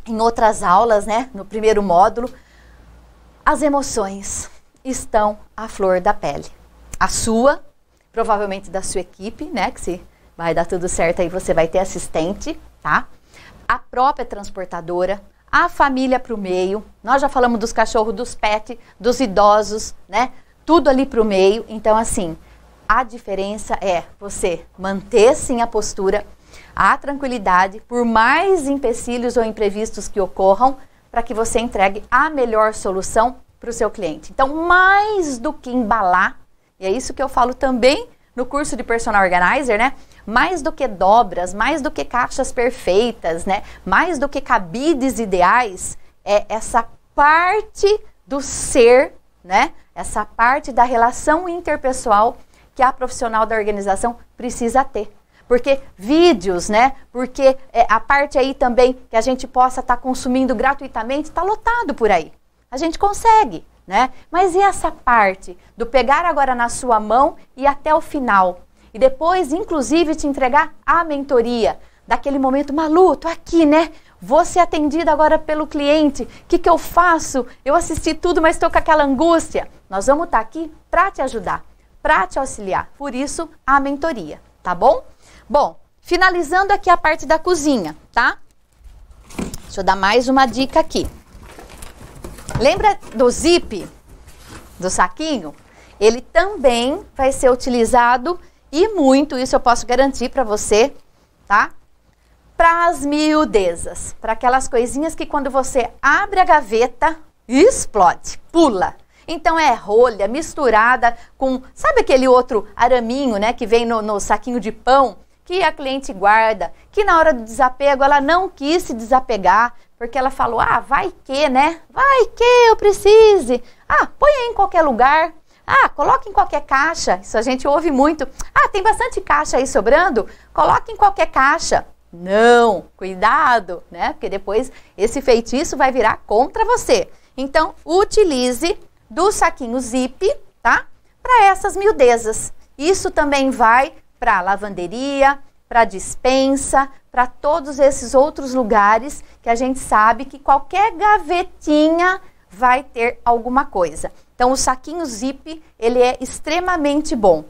em outras aulas, né, no primeiro módulo. As emoções estão à flor da pele. A sua, provavelmente da sua equipe, né, que se vai dar tudo certo aí você vai ter assistente, tá? A própria transportadora, a família para o meio, nós já falamos dos cachorros, dos pets, dos idosos, né? Tudo ali para o meio. Então, assim, a diferença é você manter sim a postura, a tranquilidade, por mais empecilhos ou imprevistos que ocorram, para que você entregue a melhor solução para o seu cliente. Então, mais do que embalar, e é isso que eu falo também no curso de Personal Organizer, né? Mais do que dobras, mais do que caixas perfeitas, né? Mais do que cabides ideais, é essa parte do ser, né? Essa parte da relação interpessoal que a profissional da organização precisa ter. Porque vídeos, né? Porque a parte aí também que a gente possa estar consumindo gratuitamente, está lotado por aí. A gente consegue, né? Mas e essa parte do pegar agora na sua mão e até o final? E depois, inclusive, te entregar a mentoria. Daquele momento, Malu, tô aqui, né? Vou ser atendida agora pelo cliente. O que eu faço? Eu assisti tudo, mas estou com aquela angústia. Nós vamos estar aqui para te ajudar, para te auxiliar. Por isso, a mentoria, tá bom? Bom, finalizando aqui a parte da cozinha, tá? Deixa eu dar mais uma dica aqui. Lembra do zip, do saquinho? Ele também vai ser utilizado e muito, isso eu posso garantir para você, tá? Para as miudezas, para aquelas coisinhas que quando você abre a gaveta, explode, pula. Então é rolha misturada com, sabe aquele outro araminho, né, que vem no saquinho de pão, que a cliente guarda, que na hora do desapego ela não quis se desapegar, porque ela falou, ah, vai que, né? Vai que eu precise. Ah, põe aí em qualquer lugar. Ah, coloque em qualquer caixa. Isso a gente ouve muito. Ah, tem bastante caixa aí sobrando? Coloque em qualquer caixa. Não, cuidado, né? Porque depois esse feitiço vai virar contra você. Então, utilize do saquinho zip, tá? Para essas miudezas. Isso também vai para lavanderia, para dispensa, para todos esses outros lugares que a gente sabe que qualquer gavetinha vai ter alguma coisa. Então, o saquinho zip, ele é extremamente bom.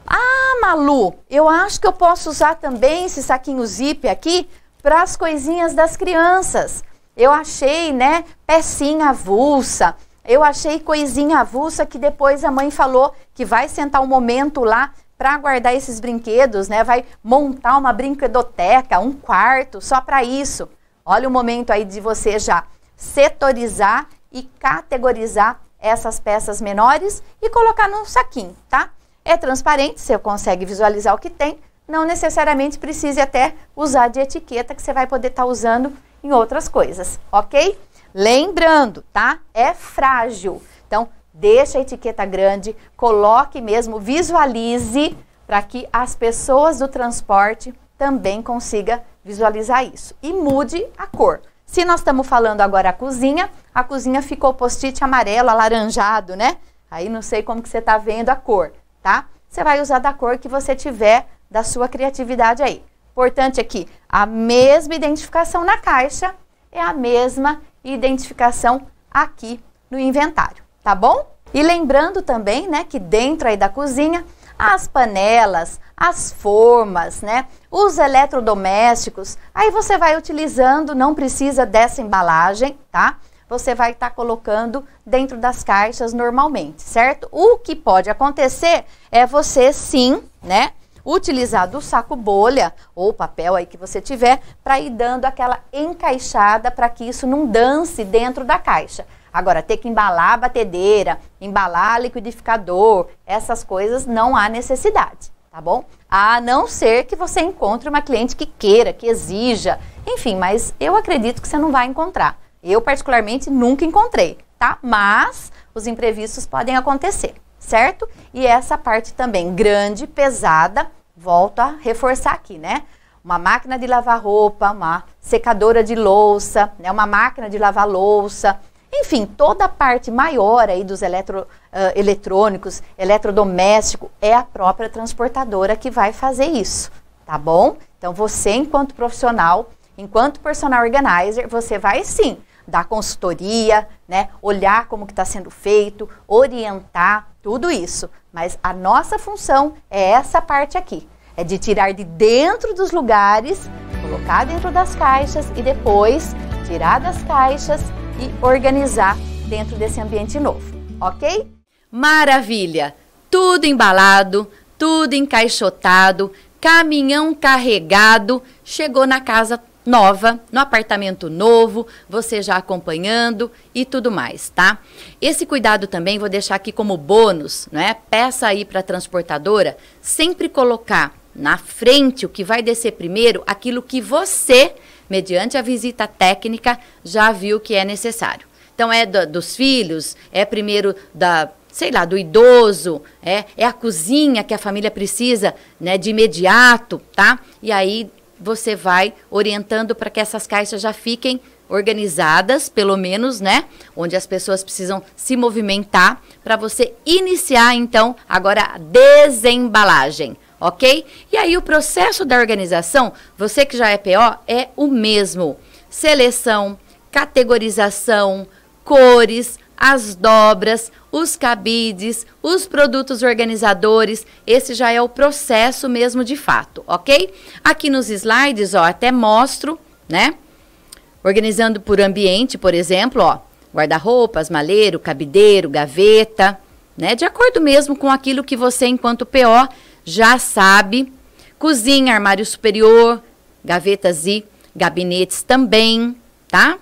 Ah, Malu, eu acho que eu posso usar também esse saquinho zip aqui para as coisinhas das crianças. Eu achei, né, pecinha avulsa, eu achei coisinha avulsa que depois a mãe falou que vai sentar um momento lá para guardar esses brinquedos, né? Vai montar uma brinquedoteca, um quarto só para isso. Olha o momento aí de você já setorizar e categorizar essas peças menores e colocar num saquinho, tá? É transparente, você consegue visualizar o que tem, não necessariamente precise até usar de etiqueta que você vai poder estar usando em outras coisas, ok? Lembrando, tá? É frágil, então deixa a etiqueta grande, coloque mesmo, visualize para que as pessoas do transporte também consigam visualizar isso. E mude a cor. Se nós estamos falando agora a cozinha ficou post-it amarelo, alaranjado, né? Aí não sei como que você está vendo a cor, tá? Você vai usar da cor que você tiver da sua criatividade aí. Importante aqui, a mesma identificação na caixa é a mesma identificação aqui no inventário, tá bom? E lembrando também, né, que dentro aí da cozinha, as panelas, as formas, né, os eletrodomésticos, aí você vai utilizando, não precisa dessa embalagem, tá? Você vai estar colocando dentro das caixas normalmente, certo? O que pode acontecer é você sim, né, utilizar do saco bolha ou papel aí que você tiver para ir dando aquela encaixada para que isso não dance dentro da caixa. Agora, ter que embalar a batedeira, embalar liquidificador, essas coisas não há necessidade, tá bom? A não ser que você encontre uma cliente que queira, que exija, enfim, mas eu acredito que você não vai encontrar. Eu, particularmente, nunca encontrei, tá? Mas os imprevistos podem acontecer, certo? E essa parte também grande, pesada, volto a reforçar aqui, né? Uma máquina de lavar roupa, uma secadora de louça, né? Uma máquina de lavar louça, enfim, toda a parte maior aí dos eletrônicos, eletrodoméstico, é a própria transportadora que vai fazer isso, tá bom? Então, você, enquanto profissional, enquanto personal organizer, você vai sim dar consultoria, né? Olhar como que está sendo feito, orientar, tudo isso. Mas a nossa função é essa parte aqui, é de tirar de dentro dos lugares, colocar dentro das caixas e depois tirar das caixas e organizar dentro desse ambiente novo, ok? Maravilha! Tudo embalado, tudo encaixotado, caminhão carregado, chegou na casa nova, no apartamento novo, você já acompanhando e tudo mais, tá? Esse cuidado também vou deixar aqui como bônus, né? Peça aí para a transportadora sempre colocar na frente o que vai descer primeiro, aquilo que você, mediante a visita técnica, já viu que é necessário. Então, é dos filhos, é primeiro sei lá, do idoso, é a cozinha que a família precisa, né, de imediato, tá? E aí você vai orientando para que essas caixas já fiquem organizadas, pelo menos, né? Onde as pessoas precisam se movimentar para você iniciar, então, agora a desembalagem, ok? E aí o processo da organização, você que já é PO, é o mesmo. Seleção, categorização, cores, as dobras, os cabides, os produtos organizadores, esse já é o processo mesmo de fato, ok? Aqui nos slides, ó, até mostro, né? Organizando por ambiente, por exemplo, ó, guarda-roupas, maleiro, cabideiro, gaveta, né? De acordo mesmo com aquilo que você, enquanto PO, já sabe. Cozinha, armário superior, gavetas e gabinetes também, tá?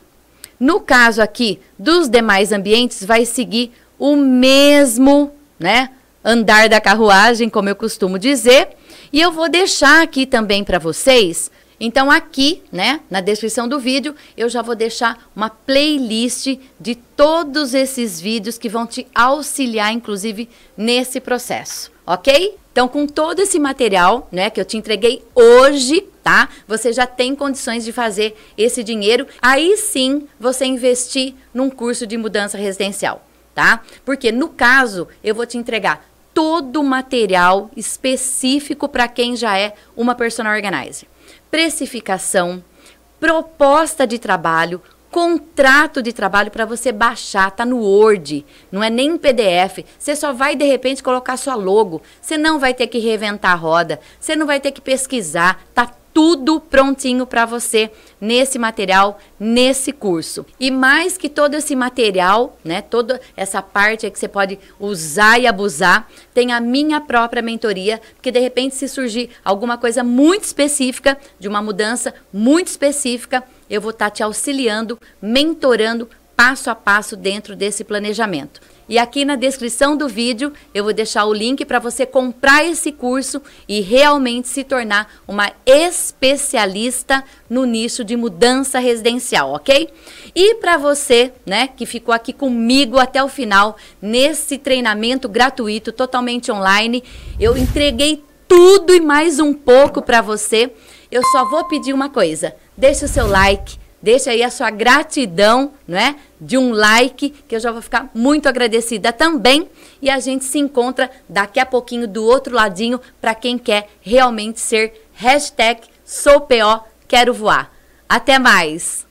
No caso aqui dos demais ambientes, vai seguir o mesmo, né, andar da carruagem, como eu costumo dizer. E eu vou deixar aqui também para vocês, então aqui, né, na descrição do vídeo, eu já vou deixar uma playlist de todos esses vídeos que vão te auxiliar, inclusive, nesse processo, ok? Então, com todo esse material, né, que eu te entreguei hoje, tá? Você já tem condições de fazer esse dinheiro. Aí sim, você investir num curso de mudança residencial, tá? Porque no caso, eu vou te entregar todo o material específico para quem já é uma personal organizer. Precificação, proposta de trabalho, contrato de trabalho para você baixar, tá no Word, não é nem em PDF, você só vai de repente colocar sua logo, você não vai ter que reinventar a roda, você não vai ter que pesquisar, tá tudo prontinho para você nesse material, nesse curso. E mais que todo esse material, né, toda essa parte que você pode usar e abusar, tem a minha própria mentoria, porque de repente se surgir alguma coisa muito específica, de uma mudança muito específica, eu vou estar te auxiliando, mentorando passo a passo dentro desse planejamento. E aqui na descrição do vídeo eu vou deixar o link para você comprar esse curso e realmente se tornar uma especialista no nicho de mudança residencial, ok? E para você, né, que ficou aqui comigo até o final, nesse treinamento gratuito, totalmente online, eu entreguei tudo e mais um pouco para você. Eu só vou pedir uma coisa, deixa o seu like, deixa aí a sua gratidão, né, de um like, que eu já vou ficar muito agradecida também. E a gente se encontra daqui a pouquinho do outro ladinho para quem quer realmente ser #SouPO Quero Voar. Até mais!